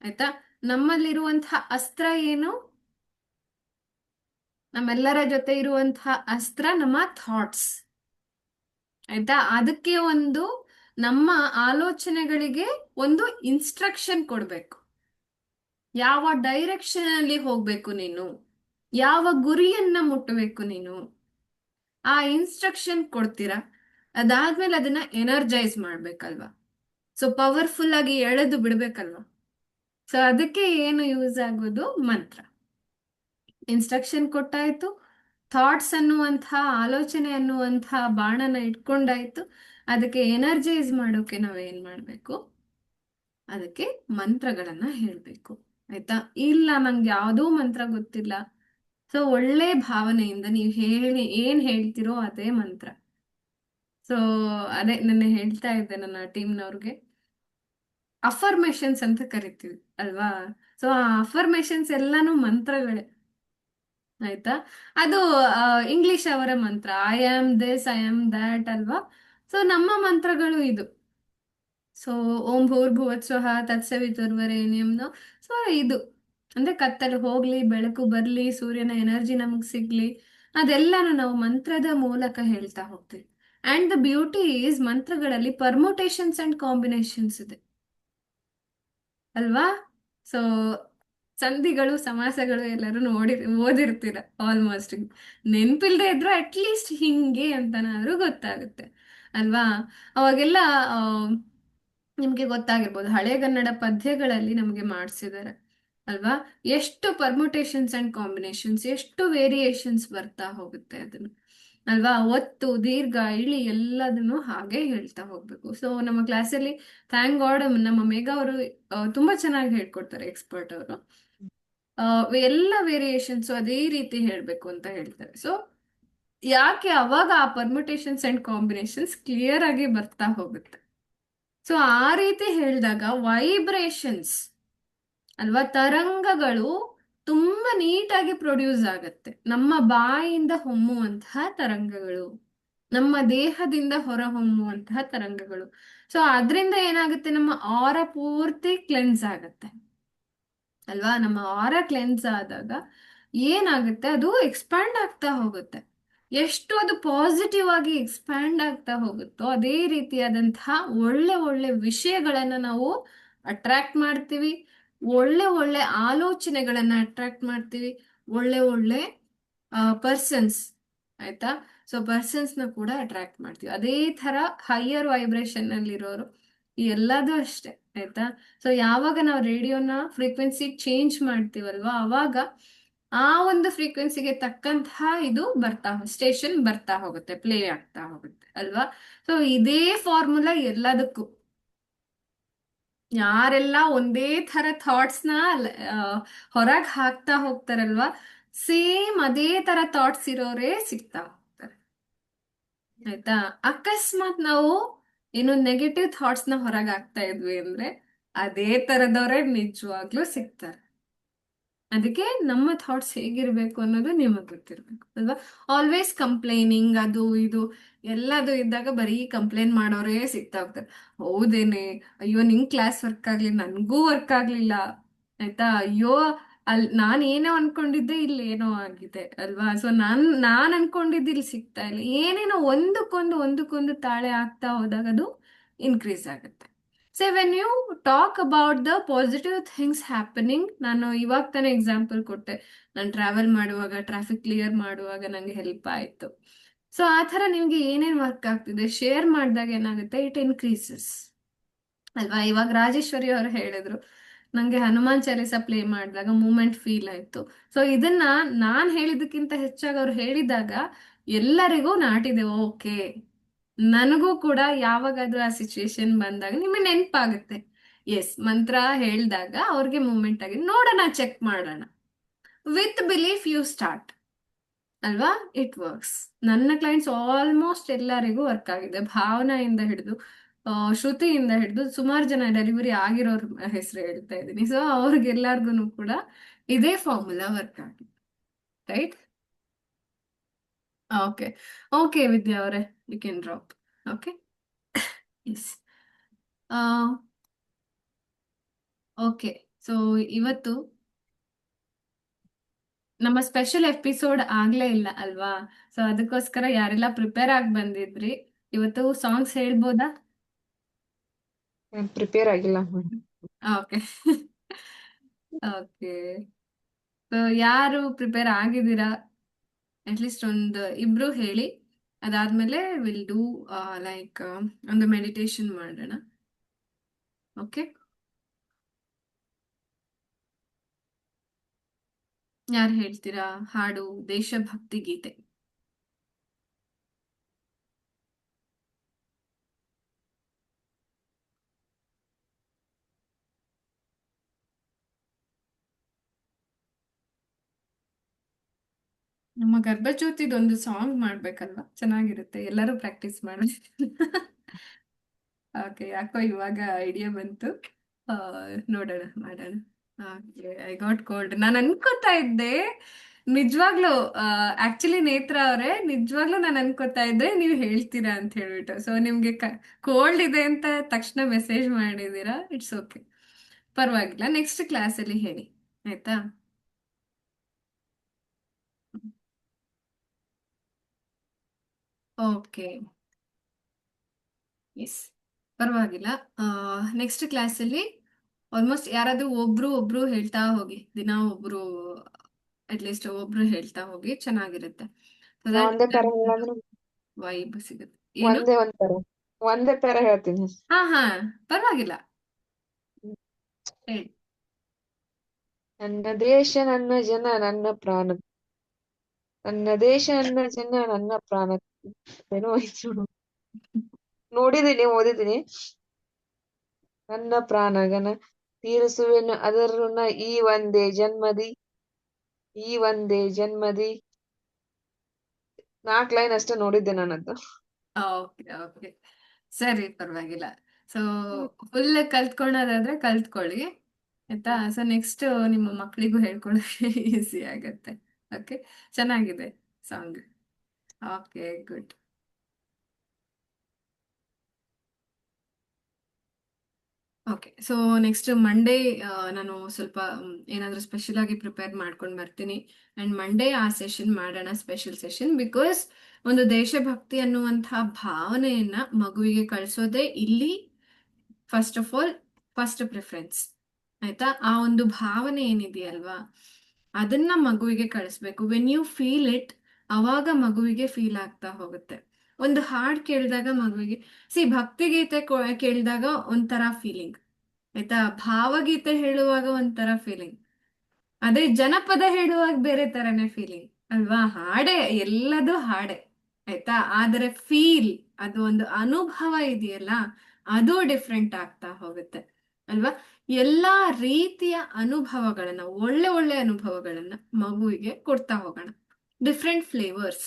ಆಯ್ತಾ. ನಮ್ಮಲ್ಲಿರುವಂತಹ ಅಸ್ತ್ರ ಏನು? ನಮ್ಮೆಲ್ಲರ ಜೊತೆ ಇರುವಂತಹ ಅಸ್ತ್ರ ನಮ್ಮ ಥಾಟ್ಸ್ ಆಯ್ತಾ. ಅದಕ್ಕೆ ಒಂದು ನಮ್ಮ ಆಲೋಚನೆಗಳಿಗೆ ಒಂದು ಇನ್ಸ್ಟ್ರಕ್ಷನ್ ಕೊಡ್ಬೇಕು. ಯಾವ ಡೈರೆಕ್ಷನ್ ಅಲ್ಲಿ ಹೋಗ್ಬೇಕು ನೀನು, ಯಾವ ಗುರಿಯನ್ನ ಮುಟ್ಟಬೇಕು ನೀನು, ಆ ಇನ್ಸ್ಟ್ರಕ್ಷನ್ ಕೊಡ್ತೀರಾ. ಅದಾದ್ಮೇಲೆ ಅದನ್ನ ಎನರ್ಜೈಸ್ ಮಾಡ್ಬೇಕಲ್ವಾ. ಸೊ ಪವರ್ಫುಲ್ ಆಗಿ ಎಳೆದು ಬಿಡ್ಬೇಕಲ್ವಾ. ಸೊ ಅದಕ್ಕೆ ಏನು ಯೂಸ್ ಆಗೋದು? ಮಂತ್ರ. ಇನ್ಸ್ಟ್ರಕ್ಷನ್ ಕೊಟ್ಟಾಯ್ತು, ಥಾಟ್ಸ್ ಅನ್ನುವಂತಹ ಆಲೋಚನೆ ಅನ್ನುವಂತಹ ಬಾಣನ ಇಟ್ಕೊಂಡಾಯ್ತು. ಅದಕ್ಕೆ ಎನರ್ಜೈಸ್ ಮಾಡೋಕೆ ನಾವೇನ್ ಮಾಡ್ಬೇಕು? ಅದಕ್ಕೆ ಮಂತ್ರಗಳನ್ನ ಹೇಳ್ಬೇಕು ಆಯ್ತಾ. ಇಲ್ಲ ನಂಗೆ ಯಾವುದೋ ಮಂತ್ರ ಗೊತ್ತಿಲ್ಲ, ಸೊ ಒಳ್ಳೆ ಭಾವನೆಯಿಂದ ನೀವು ಏನ್ ಹೇಳ್ತಿರೋ ಅದೇ ಮಂತ್ರ. ಸೊ ಅದೇ ನೆನ್ನೆ ಹೇಳ್ತಾ ಇದ್ದೆ ನನ್ನ ಟೀಮ್ನವ್ರಿಗೆ, ಅಫರ್ಮೇಶನ್ಸ್ ಅಂತ ಕರಿತೀವಿ ಅಲ್ವಾ. ಸೊ ಆ ಅಫರ್ಮೇಶನ್ಸ್ ಎಲ್ಲಾನು ಮಂತ್ರಗಳೇ ಆಯ್ತಾ. ಅದು ಇಂಗ್ಲಿಷ್ ಅವರ ಮಂತ್ರ, I am this, I am that ಅಲ್ವಾ. ಸೊ ನಮ್ಮ ಮಂತ್ರಗಳು ಇದು. ಸೊ ಓಂ ಭೂರ್ಭುವತ್ಸ್ವಃ ತತ್ಸವಿತುರ್ವರೇಣ್ಯಂನೋ. ಸೊ ಇದು ಅಂದ್ರೆ ಕತ್ತಲು ಹೋಗ್ಲಿ, ಬೆಳಕು ಬರ್ಲಿ, ಸೂರ್ಯನ ಎನರ್ಜಿ ನಮಗ್ ಸಿಗ್ಲಿ, ಅದೆಲ್ಲಾನು ನಾವು ಮಂತ್ರದ ಮೂಲಕ ಹೇಳ್ತಾ ಹೋಗ್ತೀವಿ. ಅಂಡ್ ದ ಬ್ಯೂಟಿ ಈಸ್ ಮಂತ್ರಗಳಲ್ಲಿ ಪರ್ಮುಟೇಷನ್ಸ್ ಅಂಡ್ ಕಾಂಬಿನೇಷನ್ಸ್ ಇದೆ ಅಲ್ವಾ. ಸೊ ಸಂಧಿಗಳು, ಸಮಾಸಗಳು ಎಲ್ಲರೂ ಓದಿರ್ತೀರ ಆಲ್ಮೋಸ್ಟ್. ನೆನ್ಪಿಲ್ದೆ ಇದ್ರು ಅಟ್ಲೀಸ್ಟ್ ಹಿಂಗೆ ಅಂತನಾದ್ರೂ ಗೊತ್ತಾಗುತ್ತೆ ಅಲ್ವಾ. ಅವಾಗೆಲ್ಲ ನಿಮ್ಗೆ ಗೊತ್ತಾಗಿರ್ಬೋದು, ಹಳೆಗನ್ನಡ ಪದ್ಯಗಳಲ್ಲಿ ನಮಗೆ ಮಾಡಿಸಿದ್ದಾರೆ ಅಲ್ವಾ. ಎಷ್ಟು ಪರ್ಮುಟೇಷನ್ಸ್ ಅಂಡ್ ಕಾಂಬಿನೇಷನ್ಸ್, ಎಷ್ಟು ವೇರಿಯೇಷನ್ಸ್ ಬರ್ತಾ ಹೋಗುತ್ತೆ ಅದನ್ನು ಅಲ್ವಾ. ಒತ್ತು, ದೀರ್ಘ, ಇಳಿ ಎಲ್ಲದನ್ನು ಹಾಗೆ ಹೇಳ್ತಾ ಹೋಗ್ಬೇಕು. ಸೊ ನಮ್ಮ ಕ್ಲಾಸಲ್ಲಿ ಥ್ಯಾಂಕ್ ಗಾಡ್ ನಮ್ಮ ಮೇಘ ಅವರು ತುಂಬಾ ಚೆನ್ನಾಗಿ ಹೇಳ್ಕೊಡ್ತಾರೆ, ಎಕ್ಸ್ಪರ್ಟ್ ಅವರು. ಎಲ್ಲ ವೇರಿಯೇಷನ್ಸ್ ಅದೇ ರೀತಿ ಹೇಳ್ಬೇಕು ಅಂತ ಹೇಳ್ತಾರೆ. ಸೊ ಯಾಕೆ ಅವಾಗ ಆ ಪರ್ಮುಟೇಷನ್ಸ್ ಅಂಡ್ ಕಾಂಬಿನೇಷನ್ಸ್ ಕ್ಲಿಯರ್ ಆಗಿ ಬರ್ತಾ ಹೋಗುತ್ತೆ. ಸೊ ಆ ರೀತಿ ಹೇಳಿದಾಗ ವೈಬ್ರೇಷನ್ಸ್ ಅಲ್ವಾ, ತರಂಗಗಳು ತುಂಬಾ ನೀಟಾಗಿ ಪ್ರೊಡ್ಯೂಸ್ ಆಗತ್ತೆ. ನಮ್ಮ ಬಾಯಿಯಿಂದ ಹೊಮ್ಮುವಂತಹ ತರಂಗಗಳು, ನಮ್ಮ ದೇಹದಿಂದ ಹೊರ ಹೊಮ್ಮುವಂತಹ ತರಂಗಗಳು. ಸೊ ಅದರಿಂದ ಏನಾಗುತ್ತೆ? ನಮ್ಮ ಆರ ಪೂರ್ತಿ ಕ್ಲೆನ್ಸ್ ಆಗತ್ತೆ ಅಲ್ವಾ. ನಮ್ಮ ಆರ ಕ್ಲೆನ್ಸ್ ಆದಾಗ ಏನಾಗುತ್ತೆ? ಅದು ಎಕ್ಸ್ಪ್ಯಾಂಡ್ ಆಗ್ತಾ ಹೋಗುತ್ತೆ. ಎಷ್ಟು ಅದು ಪಾಸಿಟಿವ್ ಆಗಿ ಎಕ್ಸ್ಪ್ಯಾಂಡ್ ಆಗ್ತಾ ಹೋಗುತ್ತೋ ಅದೇ ರೀತಿಯಾದಂತಹ ಒಳ್ಳೆ ಒಳ್ಳೆ ವಿಷಯಗಳನ್ನ ನಾವು ಅಟ್ರಾಕ್ಟ್ ಮಾಡ್ತೀವಿ, ಒಳ್ಳೆ ಒಳ್ಳೆ ಆಲೋಚನೆಗಳನ್ನ ಅಟ್ರಾಕ್ಟ್ ಮಾಡ್ತೀವಿ, ಒಳ್ಳೆ ಒಳ್ಳೆ ಪರ್ಸನ್ಸ್ ಆಯ್ತಾ. ಸೊ ಪರ್ಸನ್ಸ್ನ ಕೂಡ ಅಟ್ರಾಕ್ಟ್ ಮಾಡ್ತೀವಿ. ಅದೇ ತರ ಹೈಯರ್ ವೈಬ್ರೇಷನ್ ಅಲ್ಲಿರೋರು ಎಲ್ಲದೂ ಅಷ್ಟೇ ಆಯ್ತಾ. ಸೊ ಯಾವಾಗ ನಾವು ರೇಡಿಯೋನ ಫ್ರೀಕ್ವೆನ್ಸಿ ಚೇಂಜ್ ಮಾಡ್ತೀವಲ್ವಾ, ಅವಾಗ ಆ ಒಂದು ಫ್ರೀಕ್ವೆನ್ಸಿಗೆ ತಕ್ಕಂತಹ ಇದು ಸ್ಟೇಷನ್ ಬರ್ತಾ ಹೋಗುತ್ತೆ, ಪ್ಲೇ ಆಗ್ತಾ ಹೋಗುತ್ತೆ ಅಲ್ವಾ. ಸೊ ಇದೇ ಫಾರ್ಮುಲಾ ಎಲ್ಲದಕ್ಕೂ ಯಾರೆಲ್ಲ ಒಂದೇ ಥರ ಥಾಟ್ಸ್ನ ಹೊರಗೆ ಹಾಕ್ತಾ ಹೋಗ್ತಾರಲ್ವಾ, ಸೇಮ್ ಅದೇ ಥರ ಥಾಟ್ಸ್ ಇರೋರೇ ಸಿಗ್ತಾ ಹೋಗ್ತಾರೆ. ಆಯ್ತಾ? ಅಕಸ್ಮಾತ್ ನಾವು ಏನು ನೆಗೆಟಿವ್ ಥಾಟ್ಸ್ನ ಹೊರಗೆ ಹಾಕ್ತಾ ಇದ್ವಿ ಅಂದ್ರೆ ಅದೇ ಥರದವರೇ ನಿಜವಾಗ್ಲೂ ಸಿಗ್ತಾರೆ. ಅದಕ್ಕೆ ನಮ್ಮ ಥಾಟ್ಸ್ ಹೇಗಿರ್ಬೇಕು ಅನ್ನೋದು ನಿಮಗೆ ಗೊತ್ತಿರ್ಬೇಕು ಅಲ್ವಾ. ಆಲ್ವೇಸ್ ಕಂಪ್ಲೇನಿಂಗ್ ಅದು ಇದು ಎಲ್ಲದು ಇದ್ದಾಗ ಬರೀ ಕಂಪ್ಲೇಂಟ್ ಮಾಡೋರೇ ಸಿಗ್ತಾ ಹೋಗ್ತಾರೆ. ಹೌದೇನೆ, ಅಯ್ಯೋ ನಿಂಗ್ ಕ್ಲಾಸ್ ವರ್ಕ್ ಆಗ್ಲಿ, ನನ್ಗೂ ವರ್ಕ್ ಆಗ್ಲಿಲ್ಲ, ಆಯ್ತಾ, ಅಯ್ಯೋ ನಾನ್ ಏನೋ ಅನ್ಕೊಂಡಿದ್ದೆ ಇಲ್ಲಿ ಏನೋ ಆಗಿದೆ ಅಲ್ವಾ. ಸೊ ನಾನ್ ಅನ್ಕೊಂಡಿದ್ದು ಇಲ್ಲಿ ಸಿಗ್ತಾ ಇಲ್ಲ, ಏನೇನೋ ಒಂದಕ್ಕೊಂದು ತಾಳೆ ಆಗ್ತಾ ಹೋದಾಗ ಅದು ಇನ್ಕ್ರೀಸ್ ಆಗುತ್ತೆ. So when you talk about the positive things happening, ನಾನು ಇವಾಗ ತಾನೇ ಎಕ್ಸಾಂಪಲ್ ಕೊಟ್ಟೆ, ನಾನು ಟ್ರಾವೆಲ್ ಮಾಡುವಾಗ ಟ್ರಾಫಿಕ್ ಕ್ಲಿಯರ್ ಮಾಡುವಾಗ ನಂಗೆ ಹೆಲ್ಪ್ ಆಯಿತು. ಸೊ ಆ ಥರ ನಿಮಗೆ ಏನೇನು ವರ್ಕ್ ಆಗ್ತಿದೆ ಶೇರ್ ಮಾಡಿದಾಗ ಏನಾಗುತ್ತೆ, ಇಟ್ ಇನ್ಕ್ರೀಸಸ್ ಅಲ್ವಾ. ಇವಾಗ ರಾಜೇಶ್ವರಿ ಅವರು ಹೇಳಿದ್ರು, ನಂಗೆ ಹನುಮಾನ್ ಚಾಲೀಸ ಪ್ಲೇ ಮಾಡಿದಾಗ ಮೂಮೆಂಟ್ ಫೀಲ್ ಆಯ್ತು. ಸೊ ಇದನ್ನ ನಾನ್ ಹೇಳಿದಕ್ಕಿಂತ ಹೆಚ್ಚಾಗಿ ಅವ್ರು ಹೇಳಿದಾಗ ಎಲ್ಲರಿಗೂ ನಾಟಿದೆ. ಓಕೆ, ನನಗೂ ಕೂಡ ಯಾವಾಗಾದ್ರೂ ಆ ಸಿಚುವೇಶನ್ ಬಂದಾಗ ನಿಮಗೆ ನೆನಪಾಗುತ್ತೆ. ಎಸ್, ಮಂತ್ರ ಹೇಳಿದಾಗ ಅವ್ರಿಗೆ ಮೂಮೆಂಟ್ ಆಗಿದೆ, ನೋಡೋಣ, ಚೆಕ್ ಮಾಡೋಣ. ವಿತ್ ಬಿಲೀಫ್ ಯು ಸ್ಟಾರ್ಟ್ ಅಲ್ವಾ, ಇಟ್ ವರ್ಕ್ಸ್. ನನ್ನ ಕ್ಲೈಂಟ್ಸ್ ಆಲ್ಮೋಸ್ಟ್ ಎಲ್ಲರಿಗೂ ವರ್ಕ್ ಆಗಿದೆ. ಭಾವನೆಯಿಂದ ಹಿಡಿದು ಶ್ರುತಿಯಿಂದ ಹಿಡಿದು ಸುಮಾರು ಜನ ಡೆಲಿವರಿ ಆಗಿರೋರ್ ಹೆಸರು ಹೇಳ್ತಾ ಇದ್ದೀನಿ. ಸೊ ಅವ್ರಿಗೆಲ್ಲರಿಗೂ ಕೂಡ ಇದೇ ಫಾರ್ಮುಲಾ ವರ್ಕ್ ಆಗಿದೆ, ರೈಟ್? ಓಕೆ, ಓಕೆ ವಿದ್ಯಾ ಅವರೇ, you can drop. Okay, yes. Okay, so ಇವತ್ತು ನಮ್ಮ ಸ್ಪೆಷಲ್ ಎಪಿಸೋಡ್ ಆಗ್ಲೇ ಇಲ್ಲ ಅಲ್ವಾ. ಸೊ ಅದಕ್ಕೋಸ್ಕರ ಯಾರೆಲ್ಲ ಪ್ರಿಪೇರ್ ಆಗಿ ಬಂದಿದ್ರಿ, ಇವತ್ತು ಸಾಂಗ್ಸ್ ಹೇಳ್ಬೋದಾ? ಪ್ರಿಪೇರ್ ಆಗಿಲ್ಲ ಓಕೆ. ಓಕೆ, ಸೊ ಯಾರು ಪ್ರಿಪೇರ್ ಆಗಿದ್ದೀರಾ ಅಟ್ಲೀಸ್ಟ್ ಒಂದು ಇಬ್ರು ಹೇಳಿ. ಅದಾದ್ಮೇಲೆ ವಿಲ್ ಡೂ ಲೈಕ್ ಒಂದು ಮೆಡಿಟೇಷನ್ ಮಾಡೋಣ. ಓಕೆ, ಯಾರು ಹೇಳ್ತೀರಾ ಹಾಡು, ದೇಶಭಕ್ತಿ ಗೀತೆ? ನಮ್ಮ ಗರ್ಭಜ್ಯೋತಿದೊಂದು ಸಾಂಗ್ ಮಾಡ್ಬೇಕಲ್ವಾ, ಚೆನ್ನಾಗಿರುತ್ತೆ, ಎಲ್ಲರೂ ಪ್ರಾಕ್ಟೀಸ್ ಮಾಡಿ. ಓಕೆ, ಯಾಕೋ ಇವಾಗ ಐಡಿಯಾ ಬಂತು. ಆ, ನೋಡೋಣ, ಮಾಡೋಣ. Okay, I got cold. ನಾನು ಅನ್ಕೋತಾ ಇದ್ದೆ ನಿಜವಾಗ್ಲೂ, ಆಕ್ಚುಲಿ ನೇತ್ರ ಅವರೇ, ನಿಜವಾಗ್ಲೂ ನಾನು ಅನ್ಕೋತಾ ಇದ್ದೆ ನೀವು ಹೇಳ್ತೀರಾ ಅಂತ ಹೇಳ್ಬಿಟ್ಟು. ಸೊ ನಿಮ್ಗೆ ಕೋಲ್ಡ್ ಇದೆ ಅಂತ ತಕ್ಷಣ ಮೆಸೇಜ್ ಮಾಡಿದೀರಾ, ಇಟ್ಸ್ ಓಕೆ, ಪರವಾಗಿಲ್ಲ, ನೆಕ್ಸ್ಟ್ ಕ್ಲಾಸಲ್ಲಿ ಹೇಳಿ, ಆಯ್ತಾ? ಓಕೆ, ಎಸ್, ಪರವಾಗಿಲ್ಲ. ನೆಕ್ಸ್ಟ್ ಕ್ಲಾಸಲ್ಲಿ ಆಲ್ಮೋಸ್ಟ್ ಯಾರಾದ್ರೂ ಒಬ್ರು ಹೇಳ್ತಾ ಹೋಗಿ, ದಿನ ಒಬ್ರು, ಅಟ್ಲೀಸ್ಟ್ ಒಬ್ರು ಹೇಳ್ತಾ ಹೋಗಿ, ಚೆನ್ನಾಗಿರುತ್ತೆ. ಸೊ ನಾ ದಟ್ ಒಂದೇ ತರ ಹೇಳಂದ್ರೆ ವೈಬ್ ಸಿಗುತ್ತೆ. ಏನು? ಒಂದೇ ತರ ಹೇಳ್ತೀನಿ. ಹಾ ಹಾ, ಪರವಾಗಿಲ್ಲ, ಹೇಳಿ. ನನ್ನ ದೇಶ ನನ್ನ ಜನ ನನ್ನ ಪ್ರಾಣ, ನನ್ನ ದೇಶ ನನ್ನ ಜನ ನನ್ನ ಪ್ರಾಣ, ಏನೋ ಆಯ್ತು ನೋಡು. ನೋಡಿದೀನಿ, ಓದಿದೀನಿ. ನನ್ನ ಪ್ರಾಣಗನ ತೀರಿಸುವೆನು ಅದರ ಋಣ ಈ ಒಂದೇ ಜನ್ಮದಿ, ಈ ಒಂದೇ ಜನ್ಮದಿ. 4 ಲೈನ್ ಅಷ್ಟೇ ನೋಡಿದ್ದೆ ನಾನದ್ದು. ಓಕೆ ಓಕೆ, ಸರಿ, ಪರವಾಗಿಲ್ಲ. ಸೊ ಫುಲ್ ಕಲ್ತ್ಕೊಳ್ಳೋದಾದ್ರೆ ಕಲ್ತ್ಕೊಳ್ಳಿ, ಆಯ್ತಾ. ಸೊ ನೆಕ್ಸ್ಟ್ ನಿಮ್ಮ ಮಕ್ಕಳಿಗೂ ಹೇಳ್ಕೊಳ್ಳೋಕೆ ಈಸಿ ಆಗತ್ತೆ. ಓಕೆ, ಚೆನ್ನಾಗಿದೆ song. Okay, good. Okay, so next Monday ನಾನು ಸ್ವಲ್ಪ ಏನಾದರೂ ಸ್ಪೆಷಲ್ ಆಗಿ ಪ್ರಿಪೇರ್ ಮಾಡ್ಕೊಂಡು ಬರ್ತೀನಿ. ಆ್ಯಂಡ್ ಮಂಡೇ ಆ ಸೆಷನ್ ಮಾಡೋಣ, ಸ್ಪೆಷಲ್ ಸೆಷನ್. ಬಿಕಾಸ್ ಒಂದು ದೇಶಭಕ್ತಿ ಅನ್ನುವಂತಹ ಭಾವನೆಯನ್ನ ಮಗುವಿಗೆ ಕಳಿಸೋದೇ ಇಲ್ಲಿ first of all first preference, ಆಯ್ತಾ. ಆ ಒಂದು ಭಾವನೆ ಏನಿದೆಯಲ್ವಾ, ಅದನ್ನ ಮಗುವಿಗೆ ಕಳಿಸ್ಬೇಕು. ವೆನ್ ಯು ಫೀಲ್ ಇಟ್, ಅವಾಗ ಮಗುವಿಗೆ ಫೀಲ್ ಆಗ್ತಾ ಹೋಗುತ್ತೆ. ಒಂದು ಹಾಡು ಕೇಳಿದಾಗ ಮಗುವಿಗೆ, ಭಕ್ತಿಗೀತೆ ಕೇಳಿದಾಗ ಒಂಥರ ಫೀಲಿಂಗ್, ಆಯ್ತಾ. ಭಾವಗೀತೆ ಹೇಳುವಾಗ ಒಂಥರ ಫೀಲಿಂಗ್, ಅದೇ ಜನಪದ ಹೇಳುವಾಗ ಬೇರೆ ತರನೇ ಫೀಲಿಂಗ್ ಅಲ್ವಾ. ಹಾಡೆ, ಎಲ್ಲದೂ ಹಾಡೆ, ಆಯ್ತಾ. ಆದರೆ ಫೀಲ್, ಅದು ಒಂದು ಅನುಭವ ಇದೆಯಲ್ಲ, ಅದು ಡಿಫ್ರೆಂಟ್ ಆಗ್ತಾ ಹೋಗುತ್ತೆ. ಅಲ್ವಾ? ಎಲ್ಲಾ ರೀತಿಯ ಅನುಭವಗಳನ್ನ, ಒಳ್ಳೆ ಒಳ್ಳೆ ಅನುಭವಗಳನ್ನ ಮಗುವಿಗೆ ಕೊಡ್ತಾ ಹೋಗೋಣ. ಡಿಫ್ರೆಂಟ್ ಫ್ಲೇವರ್ಸ್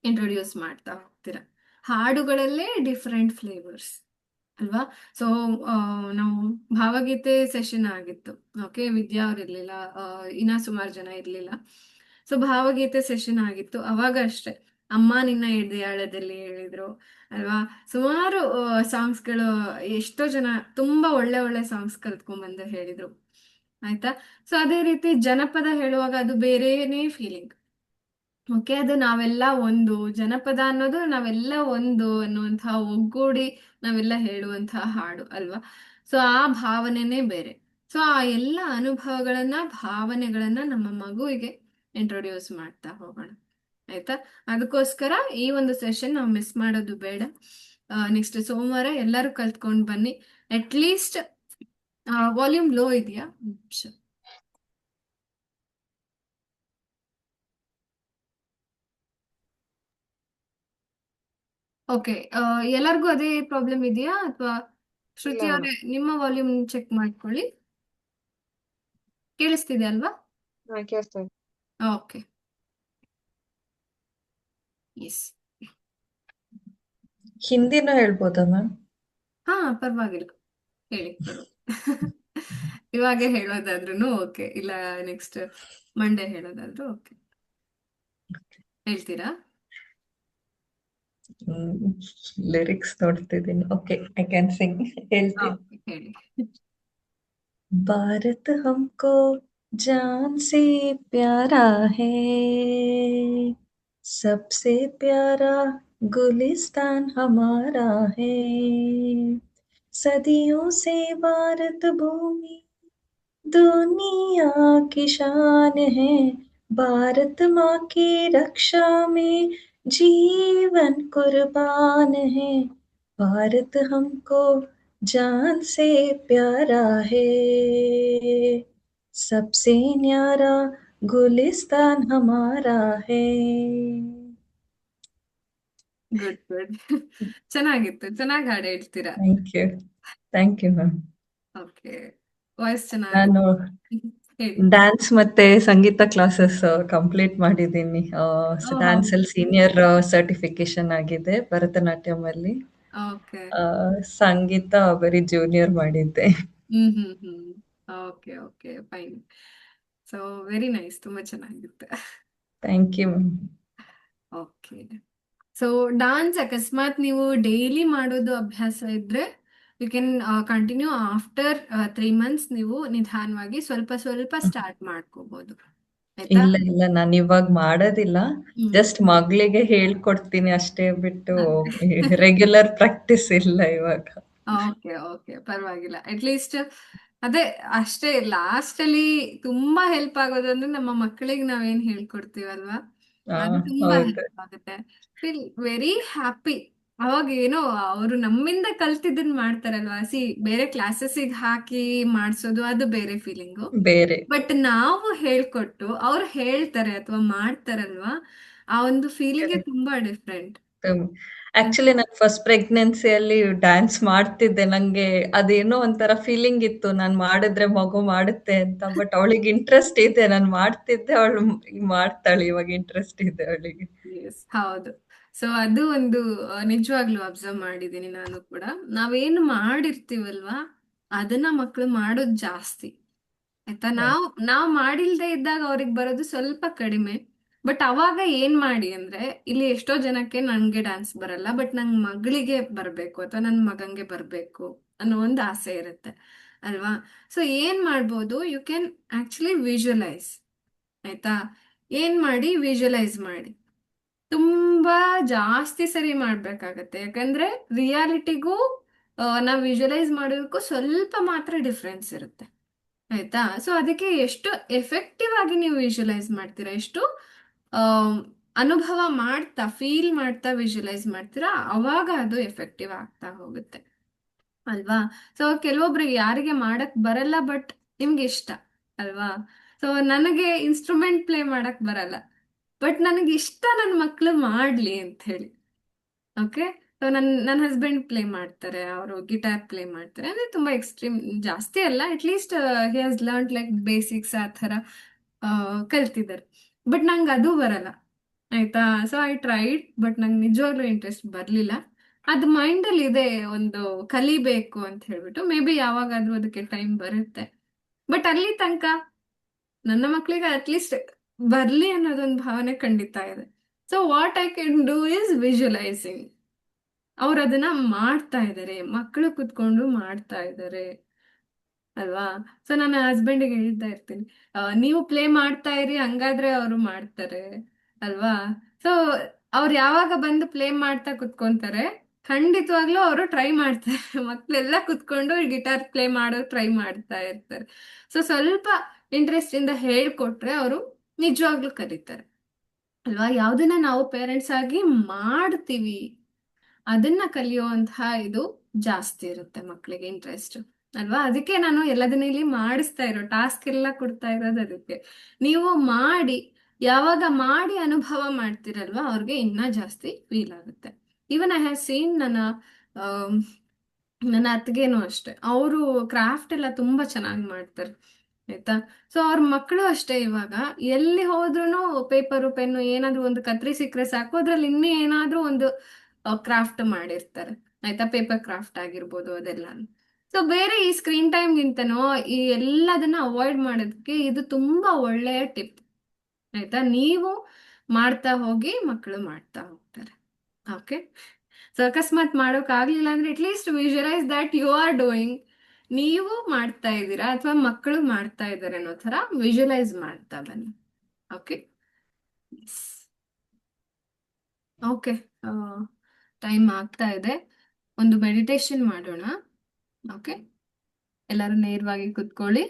ಇಂಟ್ರೊಡ್ಯೂಸ್ ಮಾಡ್ತಾ ಹೋಗ್ತೀರಾ. ಹಾಡುಗಳಲ್ಲೇ ಡಿಫ್ರೆಂಟ್ ಫ್ಲೇವರ್ಸ್ ಅಲ್ವಾ? ಸೊ ನಾವು ಭಾವಗೀತೆ ಸೆಷನ್ ಆಗಿತ್ತು. ಓಕೆ, ವಿದ್ಯಾ ಅವ್ರು ಇರ್ಲಿಲ್ಲ, ಇನ್ನ ಸುಮಾರು ಜನ ಇರ್ಲಿಲ್ಲ. ಸೊ ಭಾವಗೀತೆ ಸೆಷನ್ ಆಗಿತ್ತು. ಅವಾಗ ಅಷ್ಟೇ ಅಮ್ಮ ನಿನ್ನ ಎದೆಯಾಳದಲ್ಲಿ ಹೇಳಿದ್ರು ಅಲ್ವಾ? ಸುಮಾರು ಸಾಂಗ್ಸ್ಗಳು, ಎಷ್ಟೋ ಜನ ತುಂಬಾ ಒಳ್ಳೆ ಒಳ್ಳೆ ಸಾಂಗ್ಸ್ ಕಲ್ತ್ಕೊಂಡ್ಬಂದು ಹೇಳಿದ್ರು. ಆಯ್ತಾ? ಸೊ ಅದೇ ರೀತಿ ಜನಪದ ಹೇಳುವಾಗ ಅದು ಬೇರೆನೇ ಫೀಲಿಂಗ್. ಓಕೆ, ಅದು ನಾವೆಲ್ಲ ಒಂದು, ಜನಪದ ಅನ್ನೋದು ನಾವೆಲ್ಲ ಒಂದು ಅನ್ನುವಂತಹ ಒಗ್ಗೂಡಿ ನಾವೆಲ್ಲ ಹೇಳುವಂತಹ ಹಾಡು ಅಲ್ವಾ? ಸೊ ಆ ಭಾವನೆನೇ ಬೇರೆ. ಸೊ ಆ ಎಲ್ಲ ಅನುಭವಗಳನ್ನ, ಭಾವನೆಗಳನ್ನ ನಮ್ಮ ಮಗುವಿಗೆ ಇಂಟ್ರೊಡ್ಯೂಸ್ ಮಾಡ್ತಾ ಹೋಗೋಣ. ಆಯ್ತಾ? ಅದಕ್ಕೋಸ್ಕರ ಈ ಒಂದು ಸೆಷನ್ ನಾವು ಮಿಸ್ ಮಾಡೋದು ಬೇಡ. ನೆಕ್ಸ್ಟ್ ಸೋಮವಾರ ಎಲ್ಲರೂ ಕಲ್ತ್ಕೊಂಡು ಬನ್ನಿ. ಅಟ್ ಲೀಸ್ಟ್ ವಾಲ್ಯೂಮ್ ಲೋ ಇದೆಯಾ? ಓಕೆ, ಎಲ್ಲರಿಗೂ ಅದೇ ಪ್ರಾಬ್ಲಮ್ ಇದೆಯಾ ಅಥವಾ ಶ್ರುತಿ ಇಲ್ಲ ಅವರೇ ನಿಮ್ಮ ವಾಲ್ಯೂಮ್ ಚೆಕ್ ಮಾಡ್ಕೊಳ್ಳಿ. ಕೇಳಿಸ್ತಿದೆ ಅಲ್ವಾ? ಕೇಳಿಸ್ತಾ ಇದೆ. Okay, S. ಹಿಂದಿನೂ ಹೇಳ್ಬೋದಾ ಮ್ಯಾಮ್? ಹಾ, ಪರವಾಗಿಲ್ಲ, ಹೇಳಿ. ಇವಾಗ ಹೇಳೋದಾದ್ರೂ ಓಕೆ, ಇಲ್ಲ ನೆಕ್ಸ್ಟ್ ಮಂಡೇ ಹೇಳೋದಾದ್ರೂ ಓಕೆ. ಹೇಳ್ತೀರಾ? ಲಿರಿಕ್ಸ್ ನೋಡ್ತಿದ್ದೀನಿ. Okay, I can sing. ಹೇಳ್ತೀನಿ. ಓಕೆ, ಹೇಳಿ. भारत हमको जान से प्यारा है, सबसे प्यारा गुलिस्तान हमारा है, सदियों से भारत भूमि दुनिया की शान है, भारत माँ की रक्षा में जीवन कुर्बान है, भारत हमको जान से प्यारा है, सबसे न्यारा गुलिस्तान हमारा है. Good good. ಚೆನ್ನಾಗಿತ್ತು, ಚೆನ್ನಾಗಿ ಹಾಡು ಹೇಳ್ತೀರಾ. Thank you ma'am. Okay, voice ಚೆನ್ನಾಗಿದೆ. ನಾನು ಹೇಳಿ. ಡ್ಯಾನ್ಸ್ ಮತ್ತೆ ಸಂಗೀತ ಕ್ಲಾಸಸ್ ಕಂಪ್ಲೀಟ್ ಮಾಡಿದ್ದೀನಿ. ಡ್ಯಾನ್ಸ್ ಅಲ್ಲಿ ಸೀನಿಯರ್ ಸರ್ಟಿಫಿಕೇಶನ್ ಆಗಿದೆ ಭರತನಾಟ್ಯಂ ಅಲ್ಲಿ. ಓಕೆ. ಸಂಗೀತ ಬರೀ ಜೂನಿಯರ್ ಮಾಡಿದ್ದೆ. Hmm. Okay okay, fine. So very nice, ತುಂಬಾ ಚೆನ್ನಾಗಿರುತ್ತೆ. Thank you ma'am. Okay, so dance ಅಕಸ್ಮಾತ್ ನೀವು ಡೈಲಿ ಮಾಡೋದು ಅಭ್ಯಾಸ ಇದ್ರೆ you can continue. After 3 months ನೀವು ನಿಧಾನವಾಗಿ ಸ್ವಲ್ಪ ಸ್ವಲ್ಪ ಸ್ಟಾರ್ಟ್ ಮಾಡ್ಕೋಬಹುದು. ಆಯ್ತಾ? ಇಲ್ಲ ನಾನು ಇವಾಗ ಮಾಡೋದಿಲ್ಲ. ಜಸ್ಟ್ ಮಗಳಿಗೆ ಹೇಳ್ಕೊಡ್ತೀನಿ ಅಷ್ಟೇ ಬಿಟ್ಟು ರೆಗ್ಯುಲರ್ ಪ್ರಾಕ್ಟೀಸ್ ಇಲ್ಲ ಇವಾಗ. ಓಕೆ ಓಕೆ, ಪರವಾಗಿಲ್ಲ. ಅಟ್ಲೀಸ್ಟ್ ಅದೇ ಅಷ್ಟೇ. ಲಾಸ್ಟ್ ಅಲ್ಲಿ ತುಂಬಾ ಹೆಲ್ಪ್ ಆಗೋದಂದ್ರೆ ನಮ್ಮ ಮಕ್ಕಳಿಗೆ ನಾವೇನ್ ಹೇಳ್ಕೊಡ್ತೀವಲ್ವಾ, ಅದು ತುಂಬಾ ಹೌದು. ಹೆಲ್ಪ್ ಆಗುತ್ತೆ. Feel very happy. ಅವಾಗ ಏನೋ ಅವರು ನಮ್ಮಿಂದ ಕಲ್ತಿದ್ದನ್ ಮಾಡ್ತಾರಲ್ವಾ. ಬೇರೆ ಕ್ಲಾಸಸ್ಸಿಗೆ ಹಾಕಿ ಮಾಡ್ಸೋದು ಅದು ಬೇರೆ ಫೀಲಿಂಗು. ಬೇರೆ. ಬಟ್ ನಾವು ಹೇಳ್ಕೊಟ್ಟು ಅವ್ರು ಹೇಳ್ತಾರೆ ಅಥವಾ ಮಾಡ್ತಾರಲ್ವಾ, ಆ ಒಂದು ಫೀಲಿಂಗ್ ತುಂಬಾ ಡಿಫ್ರೆಂಟ್. ಆಕ್ಚುಲಿ ನಾನು ಫಸ್ಟ್ ಪ್ರೆಗ್ನೆನ್ಸಿಯಲ್ಲಿ ಡ್ಯಾನ್ಸ್ ಮಾಡ್ತಿದ್ದೆ. ನಂಗೆ ಅದೇನೋ ಒಂಥರ ಫೀಲಿಂಗ್ ಇತ್ತು, ನಾನು ಮಾಡಿದ್ರೆ ಮಗು ಮಾಡುತ್ತೆ ಅಂತ. ಬಟ್ ಅವಳಿಗೆ ಇಂಟ್ರೆಸ್ಟ್ ಇದೆ, ನಾನು ಮಾಡ್ತಿದ್ದೆ, ಅವಳು ಮಾಡ್ತಾಳೆ ಇವಾಗ. ಇಂಟ್ರೆಸ್ಟ್ ಇದೆ ಅವಳಿಗೆ. ಎಸ್, ಹೌದು. ಸೊ ಅದು ಒಂದು ನಿಜವಾಗ್ಲೂ ಅಬ್ಸರ್ವ್ ಮಾಡಿದ್ದೀನಿ ನಾನು ಕೂಡ. ನಾವೇನು ಮಾಡಿರ್ತೀವಲ್ವಾ ಅದನ್ನ ಮಕ್ಕಳು ಮಾಡೋದು ಜಾಸ್ತಿ. ಆಯ್ತಾ? ನಾವು ಮಾಡಿಲ್ದೇ ಇದ್ದಾಗ ಅವ್ರಿಗೆ ಬರೋದು ಸ್ವಲ್ಪ ಕಡಿಮೆ. ಬಟ್ ಅವಾಗ ಏನ್ ಮಾಡಿ ಅಂದ್ರೆ, ಇಲ್ಲಿ ಎಷ್ಟೋ ಜನಕ್ಕೆ ನನ್ಗೆ ಡ್ಯಾನ್ಸ್ ಬರಲ್ಲ, ಬಟ್ ನನ್ ಮಗಳಿಗೆ ಬರ್ಬೇಕು ಅಥವಾ ನನ್ ಮಗಂಗೆ ಬರ್ಬೇಕು ಅನ್ನೋ ಒಂದು ಆಸೆ ಇರುತ್ತೆ ಅಲ್ವಾ? ಸೊ ಏನ್ ಮಾಡ್ಬೋದು, ಯು ಕ್ಯಾನ್ ಆಕ್ಚುಲಿ ವಿಜುವಲೈಸ್. ಆಯ್ತಾ? ಏನ್ ಮಾಡಿ, ವಿಜುವಲೈಸ್ ಮಾಡಿ. ತುಂಬಾ ಜಾಸ್ತಿ ಸರಿ ಮಾಡ್ಬೇಕಾಗತ್ತೆ. ಯಾಕಂದ್ರೆ ರಿಯಾಲಿಟಿಗೂ ನಾವು ವಿಜುವಲೈಸ್ ಮಾಡೋದಕ್ಕೂ ಸ್ವಲ್ಪ ಮಾತ್ರ ಡಿಫ್ರೆನ್ಸ್ ಇರುತ್ತೆ. ಆಯ್ತಾ? ಸೊ ಅದಕ್ಕೆ ಎಷ್ಟು ಎಫೆಕ್ಟಿವ್ ಆಗಿ ನೀವು ವಿಜುವಲೈಸ್ ಮಾಡ್ತೀರಾ, ಎಷ್ಟು ಅನುಭವ ಮಾಡ್ತಾ, ಫೀಲ್ ಮಾಡ್ತಾ ವಿಜುವಲೈಸ್ ಮಾಡ್ತೀರಾ, ಅವಾಗ ಅದು ಎಫೆಕ್ಟಿವ್ ಆಗ್ತಾ ಹೋಗುತ್ತೆ ಅಲ್ವಾ? ಸೊ ಕೆಲವೊಬ್ರಿಗೆ ಯಾರಿಗೆ ಮಾಡಕ್ ಬರಲ್ಲ, ಬಟ್ ನಿಮ್ಗೆ ಇಷ್ಟ ಅಲ್ವಾ? ಸೊ ನನಗೆ ಇನ್ಸ್ಟ್ರೂಮೆಂಟ್ ಪ್ಲೇ ಮಾಡಕ್ ಬರಲ್ಲ, ಬಟ್ ನನಗೆ ಇಷ್ಟ ನನ್ನ ಮಕ್ಳು ಮಾಡ್ಲಿ ಅಂತ ಹೇಳಿ. ಓಕೆ, ಸೊ ನನ್ನ ಹಸ್ಬೆಂಡ್ ಪ್ಲೇ ಮಾಡ್ತಾರೆ, ಅವರು ಗಿಟಾರ್ ಪ್ಲೇ ಮಾಡ್ತಾರೆ. ಅಂದ್ರೆ ತುಂಬಾ ಎಕ್ಸ್ಟ್ರೀಮ್ ಜಾಸ್ತಿ ಅಲ್ಲ, at least he has learn like basics ಆ ಥರ ಕಲ್ತಿದ್ದಾರೆ. ಬಟ್ ನಂಗೆ ಅದು ಬರಲ್ಲ ಆಯ್ತಾ. ಸೊ ಐ ಟ್ರೈಡ್, ಬಟ್ ನಂಗೆ ನಿಜವಾಗ್ಲೂ ಇಂಟ್ರೆಸ್ಟ್ ಬರಲಿಲ್ಲ. ಅದು ಮೈಂಡಲ್ಲಿ ಇದೆ, ಒಂದು ಕಲಿಬೇಕು ಅಂತ ಹೇಳ್ಬಿಟ್ಟು. ಮೇ ಬಿ ಯಾವಾಗಾದ್ರೂ ಅದಕ್ಕೆ ಟೈಮ್ ಬರುತ್ತೆ. ಬಟ್ ಅಲ್ಲಿ ತನಕ ನನ್ನ ಮಕ್ಕಳಿಗೆ ಅಟ್ಲೀಸ್ಟ್ ಬರ್ಲಿ ಅನ್ನೋದೊಂದು ಭಾವನೆ ಖಂಡಿತ ಇದೆ. So what I can do is visualising. ಅವ್ರು ಅದನ್ನ ಮಾಡ್ತಾ ಇದ್ದಾರೆ, ಮಕ್ಕಳು ಕುತ್ಕೊಂಡು ಮಾಡ್ತಾ ಇದ್ದಾರೆ ಅಲ್ವಾ. ಸೊ ನನ್ನ ಹಸ್ಬೆಂಡಿಗೆ ಹೇಳ್ತಾ ಇರ್ತೀನಿ, ನೀವು ಪ್ಲೇ ಮಾಡ್ತಾ ಇರಿ, ಹಂಗಾದ್ರೆ ಅವರು ಮಾಡ್ತಾರೆ ಅಲ್ವಾ. ಸೊ ಅವ್ರು ಯಾವಾಗ ಬಂದು ಪ್ಲೇ ಮಾಡ್ತಾ ಕುತ್ಕೊಂತಾರೆ, ಖಂಡಿತವಾಗ್ಲೂ ಅವರು ಟ್ರೈ ಮಾಡ್ತಾರೆ. ಮಕ್ಕಳೆಲ್ಲ ಕುತ್ಕೊಂಡು ಗಿಟಾರ್ ಪ್ಲೇ ಮಾಡೋ ಟ್ರೈ ಮಾಡ್ತಾ ಇರ್ತಾರೆ. ಸೊ ಸ್ವಲ್ಪ ಇಂಟ್ರೆಸ್ಟ್ ಇಂದ ಹೇಳ್ಕೊಟ್ರೆ ಅವರು ನಿಜವಾಗ್ಲೂ ಕಲಿತಾರೆ ಅಲ್ವಾ. ಯಾವ್ದನ್ನ ನಾವು ಪೇರೆಂಟ್ಸ್ ಆಗಿ ಮಾಡ್ತೀವಿ ಅದನ್ನ ಕಲಿಯುವಂತಹ ಇದು ಜಾಸ್ತಿ ಇರುತ್ತೆ ಮಕ್ಕಳಿಗೆ ಇಂಟ್ರೆಸ್ಟ್ ಅಲ್ವಾ. ಅದಕ್ಕೆ ನಾನು ಎಲ್ಲದನ್ನ ಇಲ್ಲಿ ಮಾಡಿಸ್ತಾ ಇರೋ, ಟಾಸ್ಕ್ ಎಲ್ಲ ಕೊಡ್ತಾ ಇರೋದು ಅದಕ್ಕೆ. ನೀವು ಮಾಡಿ, ಯಾವಾಗ ಮಾಡಿ ಅನುಭವ ಮಾಡ್ತಿರಲ್ವಾ, ಅವ್ರಿಗೆ ಇನ್ನ ಜಾಸ್ತಿ ಫೀಲ್ ಆಗುತ್ತೆ. Even I have seen am, ನನ್ನ ಅತ್ತಿಗೆನೂ ಅಷ್ಟೆ, ಅವರು ಕ್ರಾಫ್ಟ್ ಎಲ್ಲ ತುಂಬಾ ಚೆನ್ನಾಗಿ ಮಾಡ್ತಾರೆ ಆಯ್ತಾ. ಸೊ ಅವ್ರ ಮಕ್ಕಳು ಅಷ್ಟೇ, ಇವಾಗ ಎಲ್ಲಿ ಹೋದ್ರೂ ಪೇಪರು ಪೆನ್ನು ಏನಾದ್ರೂ ಒಂದು ಕತ್ರಿ ಸಿಕ್ಕರೆ ಸಾಕು, ಅದ್ರಲ್ಲಿ ಇನ್ನೂ ಏನಾದ್ರೂ ಒಂದು ಕ್ರಾಫ್ಟ್ ಮಾಡಿರ್ತಾರೆ ಆಯ್ತಾ. ಪೇಪರ್ ಕ್ರಾಫ್ಟ್ ಆಗಿರ್ಬೋದು ಅದೆಲ್ಲ. ಸೊ ಬೇರೆ ಈ ಸ್ಕ್ರೀನ್ ಟೈಮ್ಗಿಂತನೋ ಈ ಎಲ್ಲದನ್ನ ಅವಾಯ್ಡ್ ಮಾಡೋದಕ್ಕೆ ಇದು ತುಂಬಾ ಒಳ್ಳೆಯ ಟಿಪ್ ಆಯ್ತಾ. ನೀವು ಮಾಡ್ತಾ ಹೋಗಿ, ಮಕ್ಕಳು ಮಾಡ್ತಾ ಹೋಗ್ತಾರೆ. ಓಕೆ. ಸೊ ಅಕಸ್ಮಾತ್ ಮಾಡೋಕ್ ಆಗ್ಲಿಲ್ಲ ಅಂದ್ರೆ at least visualise that you are doing. ನೀವು ಮಾಡ್ತಾ ಇದ್ದೀರಾ ಅಥವಾ ಮಕ್ಕಳು ಮಾಡ್ತಾ ಇದ್ದಾರೆ ಅನ್ನೋ ತರ ವಿಜುವಲೈಸ್ ಮಾಡ್ತಾ ಬನ್ನಿ. ಓಕೆ. ಓಕೆ. ಟೈಮ್ ಆಗ್ತಾ ಇದೆ, ಒಂದು ಮೆಡಿಟೇಷನ್ ಮಾಡೋಣ. ಓಕೆ. ಎಲ್ಲರೂ ನೇರವಾಗಿ ಕುತ್ಕೊಳ್ಳಿ.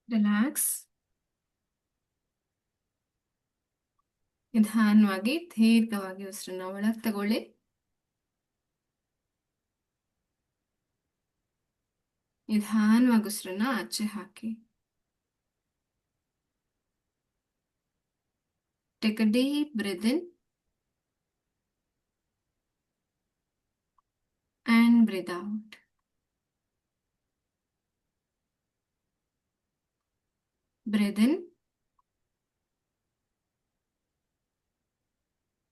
ರಿಲ್ಯಾಕ್ಸ್. ನಿಧಾನವಾಗಿ ದೀರ್ಘವಾಗಿ ಉಸಿರನ್ನ ಒಳಗೆ ತಗೊಳ್ಳಿ. ನಿಧಾನವಾಗಿ ಉಸಿರನ್ನ ಆಚೆ ಹಾಕಿ. Take a deep breath in and breathe out. Breathe in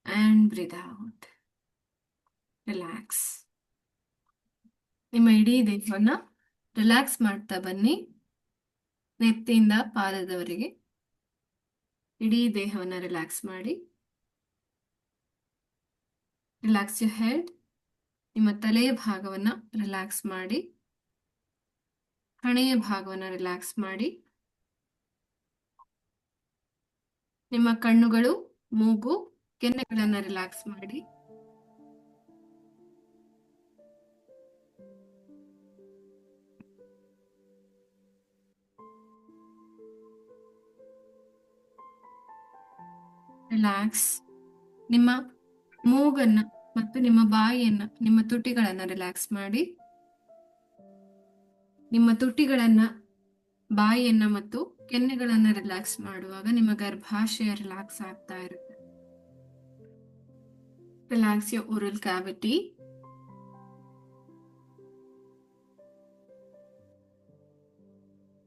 and breathe out. Relax. ನಿಮ್ಮ ಇಡೀ ದೇಹವನ್ನ ರಿಲ್ಯಾಕ್ಸ್ ಮಾಡ್ತಾ ಬನ್ನಿ. ನೆತ್ತಿಯಿಂದ ಪಾದದವರೆಗೆ ಇಡೀ ದೇಹವನ್ನ ರಿಲ್ಯಾಕ್ಸ್ ಮಾಡಿ. Relax your head. ನಿಮ್ಮ ತಲೆಯ ಭಾಗವನ್ನ ರಿಲ್ಯಾಕ್ಸ್ ಮಾಡಿ. ಹಣೆಯ ಭಾಗವನ್ನ ರಿಲ್ಯಾಕ್ಸ್ ಮಾಡಿ. ನಿಮ್ಮ ಕಣ್ಣುಗಳು, ಮೂಗು, ಕೆನ್ನೆಗಳನ್ನ ರಿಲ್ಯಾಕ್ಸ್ ಮಾಡಿ. ರಿಲ್ಯಾಕ್ಸ್. ನಿಮ್ಮ ಮೂಗನ್ನ ಮತ್ತು ನಿಮ್ಮ ಬಾಯಿಯನ್ನ, ನಿಮ್ಮ ತುಟಿಗಳನ್ನ ರಿಲ್ಯಾಕ್ಸ್ ಮಾಡಿ. ನಿಮ್ಮ ತುಟಿಗಳನ್ನ, ಬಾಯಿಯನ್ನ ಮತ್ತು ಕೆನ್ನೆಗಳನ್ನ ರಿಲ್ಯಾಕ್ಸ್ ಮಾಡುವಾಗ ನಿಮ್ಮ ಗರ್ಭಾಶಯ ರಿಲ್ಯಾಕ್ಸ್ ಆಗ್ತಾ ಇರುತ್ತೆ. Relax your oral cavity.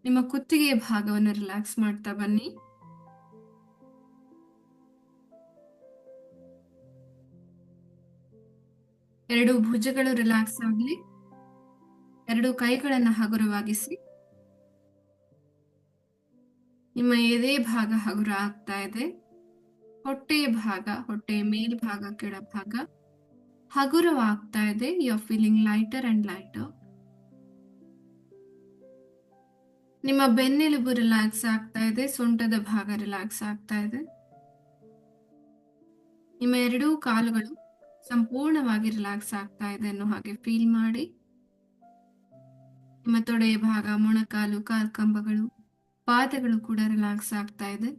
ನಿಮ್ಮ ಕುತ್ತಿಗೆಯ ಭಾಗವನ್ನು ರಿಲ್ಯಾಕ್ಸ್ ಮಾಡ್ತಾ ಬನ್ನಿ. ಎರಡು ಭುಜಗಳು ರಿಲ್ಯಾಕ್ಸ್ ಆಗಲಿ. ಎರಡು ಕೈಗಳನ್ನ ಹಗುರವಾಗಿಸಿ. ನಿಮ್ಮ ಎದೆ ಭಾಗ ಹಗುರ ಆಗ್ತಾ ಇದೆ. ಹೊಟ್ಟೆಯ ಭಾಗ, ಹೊಟ್ಟೆಯ ಮೇಲ್ಭಾಗ, ಕೆಳಭಾಗ ಹಗುರವಾಗ್ತಾ ಇದೆ. You are feeling lighter and lighter. ನಿಮ್ಮ ಬೆನ್ನೆಲುಬು ರಿಲ್ಯಾಕ್ಸ್ ಆಗ್ತಾ ಇದೆ. ಸೊಂಟದ ಭಾಗ ರಿಲ್ಯಾಕ್ಸ್ ಆಗ್ತಾ ಇದೆ. ನಿಮ್ಮ ಎರಡೂ ಕಾಲುಗಳು ಸಂಪೂರ್ಣವಾಗಿ ರಿಲ್ಯಾಕ್ಸ್ ಆಗ್ತಾ ಇದೆ ಅನ್ನೋ ಹಾಗೆ ಫೀಲ್ ಮಾಡಿ. ನಿಮ್ಮ ತೊಡೆಯ ಭಾಗ, ಮೊಣಕಾಲು, ಕಾಲ್ಕಂಬಗಳು, ಪಾದಗಳು ಕೂಡ ರಿಲ್ಯಾಕ್ಸ್ ಆಗ್ತಾ ಇದೆ.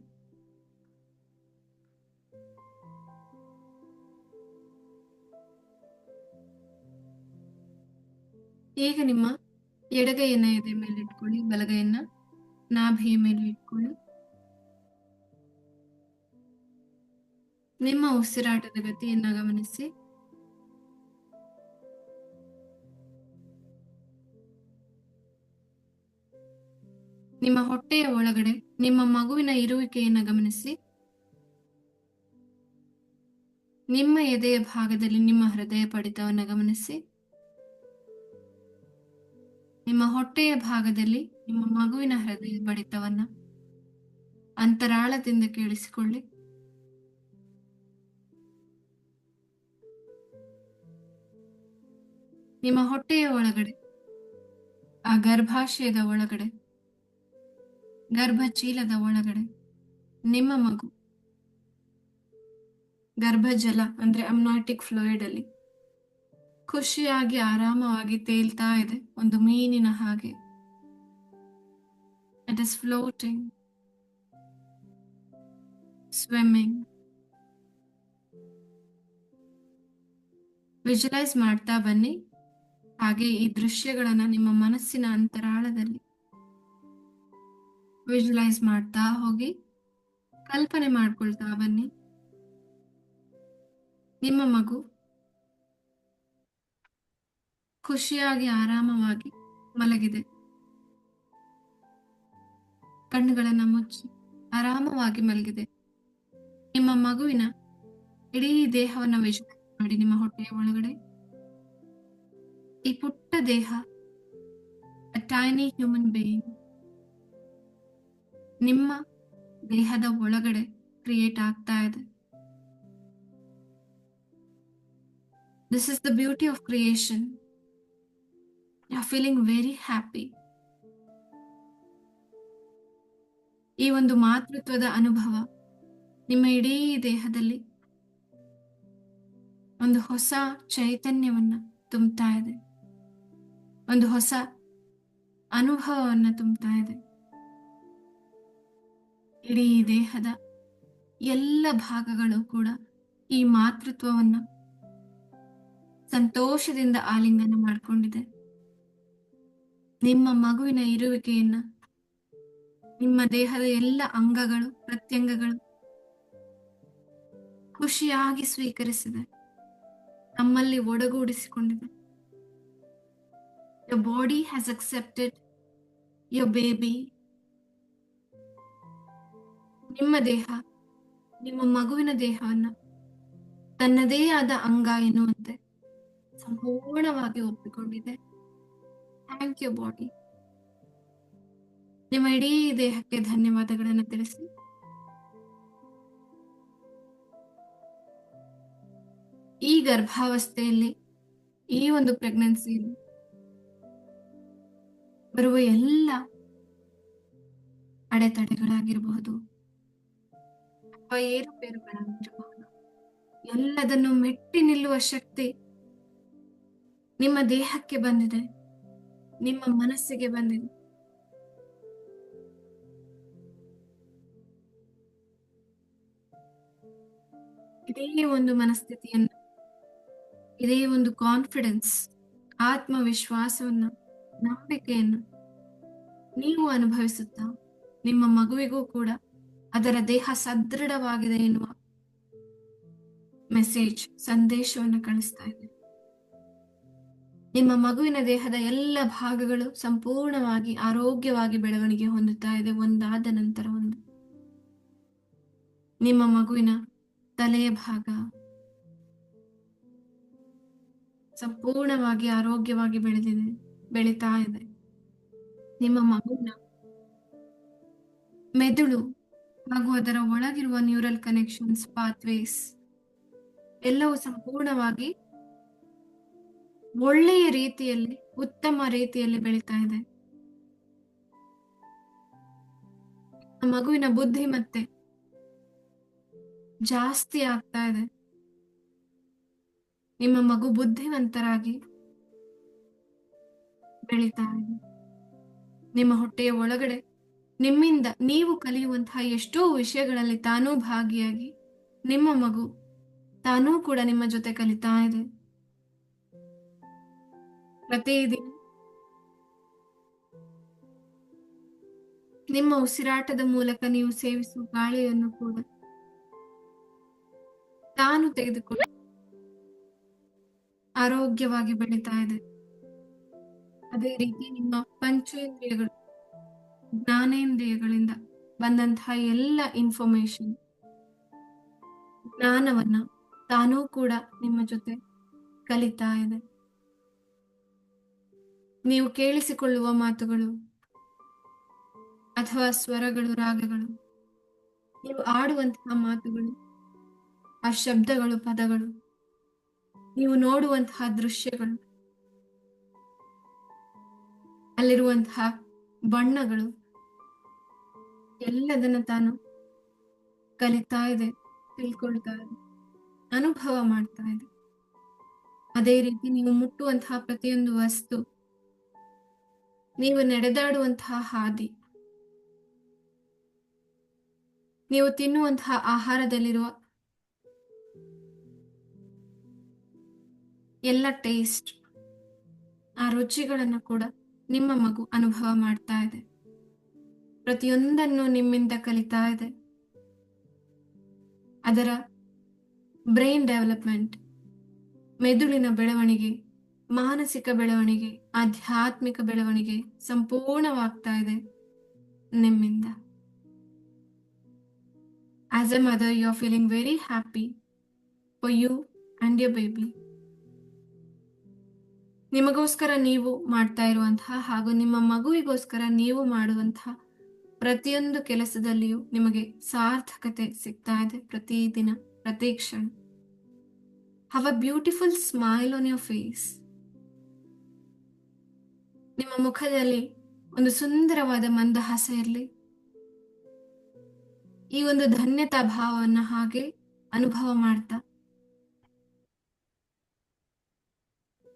ಈಗ ನಿಮ್ಮ ಎಡಗೈಯನ್ನ ಎದೆ ಮೇಲೆ ಇಟ್ಕೊಳ್ಳಿ, ಬಲಗೈಯನ್ನ ನಾಭಿಯ ಮೇಲೆ ಇಟ್ಕೊಳ್ಳಿ. ನಿಮ್ಮ ಉಸಿರಾಟದ ಗತಿಯನ್ನ ಗಮನಿಸಿ. ನಿಮ್ಮ ಹೊಟ್ಟೆಯ ಒಳಗಡೆ ನಿಮ್ಮ ಮಗುವಿನ ಇರುವಿಕೆಯನ್ನ ಗಮನಿಸಿ. ನಿಮ್ಮ ಎದೆಯ ಭಾಗದಲ್ಲಿ ನಿಮ್ಮ ಹೃದಯ ಬಡಿತವನ್ನ ಗಮನಿಸಿ. ನಿಮ್ಮ ಹೊಟ್ಟೆಯ ಭಾಗದಲ್ಲಿ ನಿಮ್ಮ ಮಗುವಿನ ಹೃದಯ ಬಡಿತವನ್ನ ಅಂತರಾಳದಿಂದ ಕೇಳಿಸಿಕೊಳ್ಳಿ. ನಿಮ್ಮ ಹೊಟ್ಟೆಯ ಒಳಗಡೆ, ಆ ಗರ್ಭಾಶಯದ ಒಳಗಡೆ, ಗರ್ಭಚೀಲದ ಒಳಗಡೆ ನಿಮ್ಮ ಮಗು ಗರ್ಭಜಲ ಅಂದ್ರೆ ಅಮ್ನಾಟಿಕ್ ಫ್ಲೂಯಿಡ್ ಅಲ್ಲಿ ಖುಷಿಯಾಗಿ ಆರಾಮವಾಗಿ ತೇಲ್ತಾ ಇದೆ, ಒಂದು ಮೀನಿನ ಹಾಗೆ. It is floating, swimming. Visualise ಮಾಡ್ತಾ ಬನ್ನಿ. ಹಾಗೆ ಈ ದೃಶ್ಯಗಳನ್ನ ನಿಮ್ಮ ಮನಸ್ಸಿನ ಅಂತರಾಳದಲ್ಲಿ ವಿಜುವಲೈಸ್ ಮಾಡ್ತಾ ಹೋಗಿ, ಕಲ್ಪನೆ ಮಾಡ್ಕೊಳ್ತಾ ಬನ್ನಿ. ನಿಮ್ಮ ಮಗು ಖುಷಿಯಾಗಿ ಆರಾಮವಾಗಿ ಮಲಗಿದೆ. ಕಣ್ಣುಗಳನ್ನ ಮುಚ್ಚಿ ಆರಾಮವಾಗಿ ಮಲಗಿದೆ. ನಿಮ್ಮ ಮಗುವಿನ ಇಡೀ ದೇಹವನ್ನ ವಿಜುವಲೈಸ್ ಮಾಡಿ. ನಿಮ್ಮ ಹೊಟ್ಟೆಯ ಒಳಗಡೆ ಈ ಪುಟ್ಟ ದೇಹ, ಅ ಟೈನಿ ಹ್ಯೂಮನ್ ಬೇಯಿಂಗ್, ನಿಮ್ಮ ದೇಹದ ಒಳಗಡೆ ಕ್ರಿಯೇಟ್ ಆಗ್ತಾ ಇದೆ. This is the beauty of creation. You are feeling very happy. ಈ ಒಂದು ಮಾತೃತ್ವದ ಅನುಭವ ನಿಮ್ಮ ಇಡೀ ದೇಹದಲ್ಲಿ ಒಂದು ಹೊಸ ಚೈತನ್ಯವನ್ನ ತುಂಬುತ್ತಾ ಇದೆ, ಒಂದು ಹೊಸ ಅನುಭವವನ್ನ ತುಂಬುತ್ತಾ ಇದೆ. ಇಡೀ ದೇಹದ ಎಲ್ಲ ಭಾಗಗಳು ಕೂಡ ಈ ಮಾತೃತ್ವವನ್ನ ಸಂತೋಷದಿಂದ ಆಲಿಂಗನ ಮಾಡಿಕೊಂಡಿದೆ. ನಿಮ್ಮ ಮಗುವಿನ ಇರುವಿಕೆಯನ್ನ ನಿಮ್ಮ ದೇಹದ ಎಲ್ಲ ಅಂಗಗಳು, ಪ್ರತ್ಯಂಗಗಳು ಖುಷಿಯಾಗಿ ಸ್ವೀಕರಿಸಿದೆ, ನಮ್ಮಲ್ಲಿ ಒಡಗೂಡಿಸಿಕೊಂಡಿದೆ. Your body has accepted your baby. ನಿಮ್ಮ ದೇಹ ನಿಮ್ಮ ಮಗುವಿನ ದೇಹವನ್ನ ತನ್ನದೇ ಆದ ಅಂಗ ಎನ್ನುವಂತೆ ಸಂಪೂರ್ಣವಾಗಿ ಒಪ್ಪಿಕೊಂಡಿದೆ. Thank you body. ನಿಮ್ಮ ಇಡೀ ದೇಹಕ್ಕೆ ಧನ್ಯವಾದಗಳನ್ನು ತಿಳಿಸಿ. ಈ ಗರ್ಭಾವಸ್ಥೆಯಲ್ಲಿ, ಈ ಒಂದು ಪ್ರೆಗ್ನೆನ್ಸಿಯಲ್ಲಿ ಬರುವ ಎಲ್ಲ ಅಡೆತಡೆಗಳಾಗಿರಬಹುದು ಅಥವಾ ಏರುಪೇರುಗಳಾಗಿರಬಹುದು, ಎಲ್ಲದನ್ನು ಮೆಟ್ಟಿ ನಿಲ್ಲುವ ಶಕ್ತಿ ನಿಮ್ಮ ದೇಹಕ್ಕೆ ಬಂದಿದೆ, ನಿಮ್ಮ ಮನಸ್ಸಿಗೆ ಬಂದಿದೆ. ಇದೇ ಒಂದು ಮನಸ್ಥಿತಿಯನ್ನ, ಇದೇ ಒಂದು ಕಾನ್ಫಿಡೆನ್ಸ್, ಆತ್ಮವಿಶ್ವಾಸವನ್ನ, ನಂಬಿಕೆಯನ್ನ ನೀವು ಅನುಭವಿಸುತ್ತಾ ನಿಮ್ಮ ಮಗುವಿಗೂ ಕೂಡ ಅದರ ದೇಹ ಸದೃಢವಾಗಿದೆ ಎನ್ನುವ ಮೆಸೇಜ್, ಸಂದೇಶವನ್ನು ಕಳಿಸ್ತಾ ಇದೆ. ನಿಮ್ಮ ಮಗುವಿನ ದೇಹದ ಎಲ್ಲ ಭಾಗಗಳು ಸಂಪೂರ್ಣವಾಗಿ ಆರೋಗ್ಯವಾಗಿ ಬೆಳವಣಿಗೆ ಹೊಂದುತ್ತಾ ಇದೆ, ಒಂದಾದ ನಂತರ ಒಂದು. ನಿಮ್ಮ ಮಗುವಿನ ತಲೆಯ ಭಾಗ ಸಂಪೂರ್ಣವಾಗಿ ಆರೋಗ್ಯವಾಗಿ ಬೆಳೀತಾ ಇದೆ. ನಿಮ್ಮ ಮಗುವಿನ ಮೆದುಳು ಹಾಗೂ ಅದರ ಒಳಗಿರುವ ನ್ಯೂರಲ್ ಕನೆಕ್ಷನ್ಸ್, ಪಾತ್ವೇಸ್ ಎಲ್ಲವೂ ಸಂಪೂರ್ಣವಾಗಿ ಒಳ್ಳೆಯ ರೀತಿಯಲ್ಲಿ, ಉತ್ತಮ ರೀತಿಯಲ್ಲಿ ಬೆಳೀತಾ ಇದೆ. ಮಗುವಿನ ಬುದ್ಧಿಮತ್ತೆ ಜಾಸ್ತಿ ಆಗ್ತಾ ಇದೆ. ನಿಮ್ಮ ಮಗು ಬುದ್ಧಿವಂತರಾಗಿ ಬೆಳೀತಾ ಇದೆ. ನಿಮ್ಮ ಹೊಟ್ಟೆಯ ಒಳಗಡೆ ನಿಮ್ಮಿಂದ ನೀವು ಕಲಿಯುವಂತಹ ಎಷ್ಟೋ ವಿಷಯಗಳಲ್ಲಿ ತಾನೂ ಭಾಗಿಯಾಗಿ ನಿಮ್ಮ ಮಗು ತಾನೂ ಕೂಡ ನಿಮ್ಮ ಜೊತೆ ಕಲಿತಾ ಇದೆ. ಪ್ರತಿದಿನ ನಿಮ್ಮ ಉಸಿರಾಟದ ಮೂಲಕ ನೀವು ಸೇವಿಸುವ ಗಾಳಿಯನ್ನು ಕೂಡ ತಾನು ತೆಗೆದುಕೊಂಡು ಆರೋಗ್ಯವಾಗಿ ಬೆಳೀತಾ ಇದೆ. ಅದೇ ರೀತಿ ನಿಮ್ಮ ಪಂಚೇಂದ್ರಿಯಗಳು, ಜ್ಞಾನೇಂದ್ರಿಯಗಳಿಂದ ಬಂದಂತಹ ಎಲ್ಲ ಇನ್ಫಾರ್ಮೇಶನ್, ಜ್ಞಾನವನ್ನ ತಾನೂ ಕೂಡ ನಿಮ್ಮ ಜೊತೆ ಕಲಿತಾ ಇದೆ. ನೀವು ಕೇಳಿಸಿಕೊಳ್ಳುವ ಮಾತುಗಳು ಅಥವಾ ಸ್ವರಗಳು, ರಾಗಗಳು, ನೀವು ಆಡುವಂತಹ ಮಾತುಗಳು, ಆ ಶಬ್ದಗಳು, ಪದಗಳು, ನೀವು ನೋಡುವಂತಹ ದೃಶ್ಯಗಳು, ಅಲ್ಲಿರುವಂತಹ ಬಣ್ಣಗಳು, ಎಲ್ಲದನ್ನ ತಾನು ಕಲಿತಾ ಇದೆ, ತಿಳ್ಕೊಳ್ತಾ ಇದೆ, ಅನುಭವ ಮಾಡ್ತಾ ಇದೆ. ಅದೇ ರೀತಿ ನೀವು ಮುಟ್ಟುವಂತಹ ಪ್ರತಿಯೊಂದು ವಸ್ತು, ನೀವು ನಡೆದಾಡುವಂತಹ ಹಾದಿ, ನೀವು ತಿನ್ನುವಂತಹ ಆಹಾರದಲ್ಲಿರುವ ಎಲ್ಲ ಟೇಸ್ಟ್, ಆ ರುಚಿಗಳನ್ನು ಕೂಡ ನಿಮ್ಮ ಮಗು ಅನುಭವ ಮಾಡ್ತಾ ಇದೆ. ಪ್ರತಿಯೊಂದನ್ನು ನಿಮ್ಮಿಂದ ಕಲಿತಾ ಇದೆ. ಅದರ ಬ್ರೈನ್ ಡೆವಲಪ್ಮೆಂಟ್, ಮೆದುಳಿನ ಬೆಳವಣಿಗೆ, ಮಾನಸಿಕ ಬೆಳವಣಿಗೆ, ಆಧ್ಯಾತ್ಮಿಕ ಬೆಳವಣಿಗೆ ಸಂಪೂರ್ಣವಾಗ್ತಾ ಇದೆ ನಿಮ್ಮಿಂದ. As a mother, you're feeling very happy for you and your baby. ನಿಮಗೋಸ್ಕರ ನೀವು ಮಾಡ್ತಾ ಇರುವಂತಹ ಹಾಗೂ ನಿಮ್ಮ ಮಗುವಿಗೋಸ್ಕರ ನೀವು ಮಾಡುವಂತಹ ಪ್ರತಿಯೊಂದು ಕೆಲಸದಲ್ಲಿಯೂ ನಿಮಗೆ ಸಾರ್ಥಕತೆ ಸಿಗ್ತಾ ಇದೆ. ಪ್ರತಿದಿನ, ಪ್ರತಿ ಕ್ಷಣ. Have a beautiful smile on your face. ನಿಮ್ಮ ಮುಖದಲ್ಲಿ ಒಂದು ಸುಂದರವಾದ ಮಂದಹಾಸ ಇರಲಿ. ಈ ಒಂದು ಧನ್ಯತಾ ಭಾವವನ್ನು ಹಾಗೆ ಅನುಭವ ಮಾಡ್ತಾ,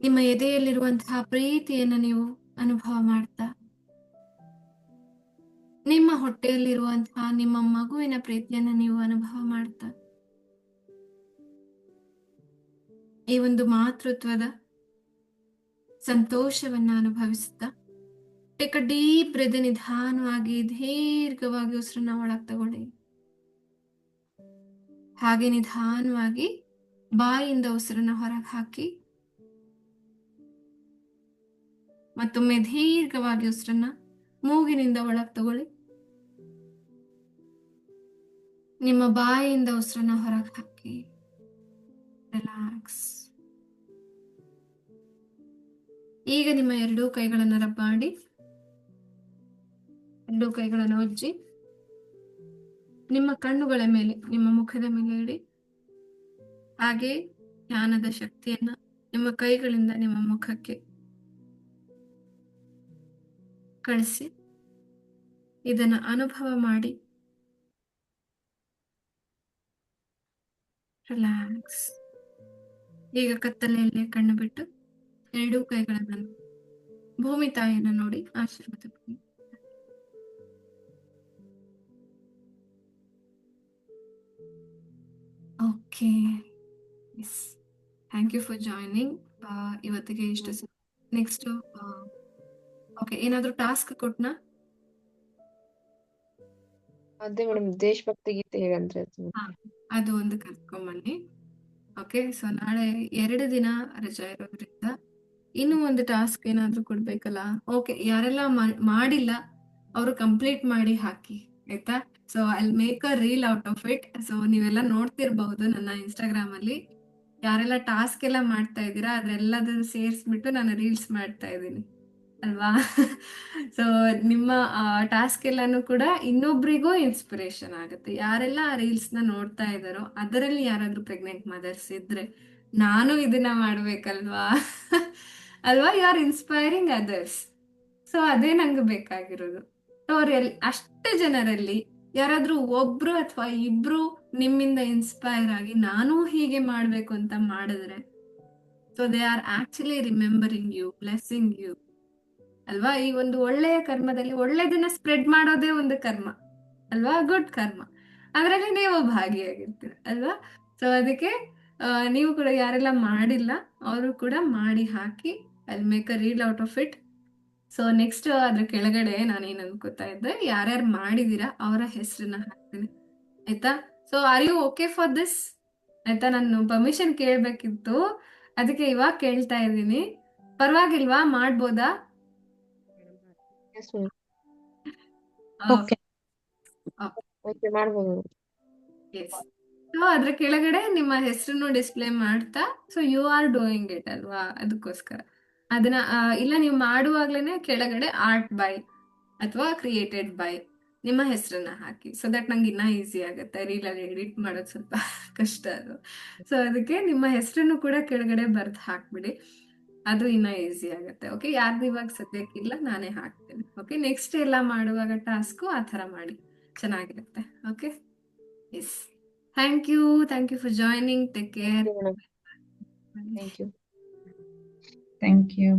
ನಿಮ್ಮ ಎದೆಯಲ್ಲಿರುವಂತಹ ಪ್ರೀತಿಯನ್ನು ನೀವು ಅನುಭವ ಮಾಡ್ತಾ, ನಿಮ್ಮ ಹೊಟ್ಟೆಯಲ್ಲಿರುವಂತಹ ನಿಮ್ಮ ಮಗುವಿನ ಪ್ರೀತಿಯನ್ನು ನೀವು ಅನುಭವ ಮಾಡ್ತಾ, ಈ ಒಂದು ಮಾತೃತ್ವದ ಸಂತೋಷವನ್ನ ಅನುಭವಿಸುತ್ತಾ, ಟೇಕ್ ಅ ಡೀಪ್ ಬ್ರೆತ್, ನಿಧಾನವಾಗಿ ದೀರ್ಘವಾಗಿ ಉಸಿರನ್ನ ಒಳಗೆ ತಗೊಳ್ಳಿ. ಹಾಗೆ ನಿಧಾನವಾಗಿ ಬಾಯಿಯಿಂದ ಉಸಿರನ್ನ ಹೊರಗೆ ಹಾಕಿ, ಮತ್ತೊಮ್ಮೆ ದೀರ್ಘವಾಗಿ ಉಸಿರನ್ನ ಮೂಗಿನಿಂದ ಒಳಗೆ ತಗೊಳ್ಳಿ. ನಿಮ್ಮ ಬಾಯಿಯಿಂದ ಉಸಿರನ್ನ ಹೊರಗೆ ಹಾಕಿ. ರಿಲ್ಯಾಕ್ಸ್. ಈಗ ನಿಮ್ಮ ಎರಡೂ ಕೈಗಳನ್ನು ರಬ್ ಮಾಡಿ, ಎರಡೂ ಕೈಗಳನ್ನು ಉಜ್ಜಿ, ನಿಮ್ಮ ಕಣ್ಣುಗಳ ಮೇಲೆ, ನಿಮ್ಮ ಮುಖದ ಮೇಲೆ ಇಡಿ. ಹಾಗೆ ಧ್ಯಾನದ ಶಕ್ತಿಯನ್ನ ನಿಮ್ಮ ಕೈಗಳಿಂದ ನಿಮ್ಮ ಮುಖಕ್ಕೆ ಕಳಿಸಿ ಇದನ್ನ ಅನುಭವ ಮಾಡಿ. ರಿಲ್ಯಾಕ್ಸ್. ಈಗ ಕತ್ತಲೆಯಲ್ಲೇ ಕಣ್ಣು ಬಿಟ್ಟು ಎರಡೂ ಕೈಗಳನ್ನು ಭೂಮಿ ತಾಯಿಯನ್ನು ನೋಡಿ ಆಶೀರ್ವಾದ ಪಡಿ. Okay, yes, thank you for joining. ಇವತ್ತಿಗೆ ಇಷ್ಟು. ನೆಕ್ಸ್ಟ್, ಓಕೆ, ಏನಾದರೂ ಟಾಸ್ಕ್ ಕೊಟ್ನಾ? ಅದೇ ಮೇಡಮ್, ದೇಶಭಕ್ತಿ ಗೀತೆ ಹೇಳಂದ್ರೆ ಅದು. ಹಾ, ಅದು ಒಂದು ಕಲ್ತ್ಕೊಂಬನ್ನಿ. ಓಕೆ, ಸೊ ನಾಳೆ 2 ದಿನ ರಜಾ ಇರೋದ್ರಿಂದ ಇನ್ನೂ ಒಂದು ಟಾಸ್ಕ್ ಏನಾದ್ರೂ ಕೊಡ್ಬೇಕಲ್ಲ. ಓಕೆ, ಯಾರೆಲ್ಲ ಮಾಡಿಲ್ಲ ಅವರು ಕಂಪ್ಲೀಟ್ ಮಾಡಿ ಹಾಕಿ, ಆಯ್ತಾ? So I make a reel out of it. So ನೀವೆಲ್ಲ ನೋಡ್ತಿರ್ಬಹುದು ನನ್ನ ಇನ್ಸ್ಟಾಗ್ರಾಮ್ ಅಲ್ಲಿ ಯಾರೆಲ್ಲ ಟಾಸ್ಕ್ ಎಲ್ಲ ಮಾಡ್ತಾ ಇದ್ದೀರಾ ಅದೆಲ್ಲದನ್ನು ಸೇರಿಸ್ಬಿಟ್ಟು ನಾನು ರೀಲ್ಸ್ ಮಾಡ್ತಾ ಇದ್ದೀನಿ ಅಲ್ವಾ? ಸೊ ನಿಮ್ಮ ಟಾಸ್ಕ್ ಎಲ್ಲಾನು ಕೂಡ ಇನ್ನೊಬ್ರಿಗೂ ಇನ್ಸ್ಪಿರೇಷನ್ ಆಗುತ್ತೆ. ಯಾರೆಲ್ಲ ಆ ರೀಲ್ಸ್ ನ ನೋಡ್ತಾ ಇದ್ದಾರೋ ಅದರಲ್ಲಿ ಯಾರಾದ್ರೂ ಪ್ರೆಗ್ನೆಂಟ್ ಮದರ್ಸ್ ಇದ್ರೆ ನಾನು ಇದನ್ನ ಮಾಡ್ಬೇಕಲ್ವಾ? ಅಲ್ವಾ? You are inspiring others. So ಅದೇ ನಂಗೆ ಬೇಕಾಗಿರೋದು. ಸೊ ಅಷ್ಟು ಜನರಲ್ಲಿ ಯಾರಾದ್ರೂ ಒಬ್ರು ಅಥವಾ ಇಬ್ರು ನಿಮ್ಮಿಂದ ಇನ್ಸ್ಪೈರ್ ಆಗಿ ನಾನು ಹೀಗೆ ಮಾಡ್ಬೇಕು ಅಂತ ಮಾಡಿದ್ರೆ, so they are actually remembering you, blessing you ಅಲ್ವಾ? ಈ ಒಂದು ಒಳ್ಳೆಯ ಕರ್ಮದಲ್ಲಿ ಒಳ್ಳೆದನ್ನ ಸ್ಪ್ರೆಡ್ ಮಾಡೋದೇ ಒಂದು ಕರ್ಮ ಅಲ್ವಾ? ಗುಡ್ ಕರ್ಮ, ಅದರಲ್ಲಿ ನೀವು ಭಾಗಿಯಾಗಿರ್ತೀರ ಅಲ್ವಾ? ಸೊ ಅದಕ್ಕೆ ನೀವು ಕೂಡ ಯಾರೆಲ್ಲ ಮಾಡಿಲ್ಲ ಅವರು ಕೂಡ ಮಾಡಿ ಹಾಕಿ. I make a reel out of it. So next ಅದ್ರ ಕೆಳಗಡೆ ನಾನು ಏನ್ ಅನ್ಕೋತಾ ಇದ್ದೆ, ಯಾರ್ಯಾರು ಮಾಡಿದೀರಾ ಅವರ ಹೆಸರನ್ನ ಹಾಕ್ತೀನಿ ಆಯ್ತಾ. So are you okay for this? ಆಯ್ತಾ, ನಾನು ಪರ್ಮಿಷನ್ ಕೇಳ್ಬೇಕಿತ್ತು, ಅದಕ್ಕೆ ಇವಾಗ ಕೇಳ್ತಾ ಇದ್ದೀನಿ. ಪರವಾಗಿಲ್ವಾ? ಮಾಡ್ಬೋದಾ? Yes ma'am. ಓಕೆ. ಓಕೆ ಮಾಡ್ಬೋದು. ಎಸ್. ಸೊ ಅದ್ರ ಕೆಳಗಡೆ ನಿಮ್ಮ ಹೆಸರನ್ನು ಡಿಸ್ಪ್ಲೇ ಮಾಡ್ತಾ, so you are doing it ಅಲ್ವಾ, ಅದಕ್ಕೋಸ್ಕರ ಅದನ್ನ ಇಲ್ಲ ನೀವು ಮಾಡುವಾಗ್ಲೇನೆ ಕೆಳಗಡೆ ಆರ್ಟ್ ಬೈ ಅಥವಾ ಕ್ರಿಯೇಟೆಡ್ ಬೈ ನಿಮ್ಮ ಹೆಸರನ್ನ ಹಾಕಿ. ಸೊ ದಟ್ ನಂಗೆ ಇನ್ನ ಈಸಿ ಆಗುತ್ತೆ, ರೀಲಲ್ಲಿ ಎಡಿಟ್ ಮಾಡೋದು ಸ್ವಲ್ಪ ಕಷ್ಟ ಅದು. ಸೊ ಅದಕ್ಕೆ ನಿಮ್ಮ ಹೆಸರನ್ನು ಕೂಡ ಕೆಳಗಡೆ ಬರ್ದು ಹಾಕ್ಬಿಡಿ, ಅದು ಇನ್ನ ಈಸಿ ಆಗುತ್ತೆ. ಓಕೆ, ಯಾರ್ದು ಇವಾಗ ಸದ್ಯಕ್ಕಿಲ್ಲ, ನಾನೇ ಹಾಕ್ತೇನೆ. ಓಕೆ, ನೆಕ್ಸ್ಟ್ ಎಲ್ಲ ಮಾಡುವಾಗ ಟಾಸ್ಕು ಆ ಥರ ಮಾಡಿ, ಚೆನ್ನಾಗಿರುತ್ತೆ. Okay, yes. Thank you for joining. Take care. Madam thank you. Thank you.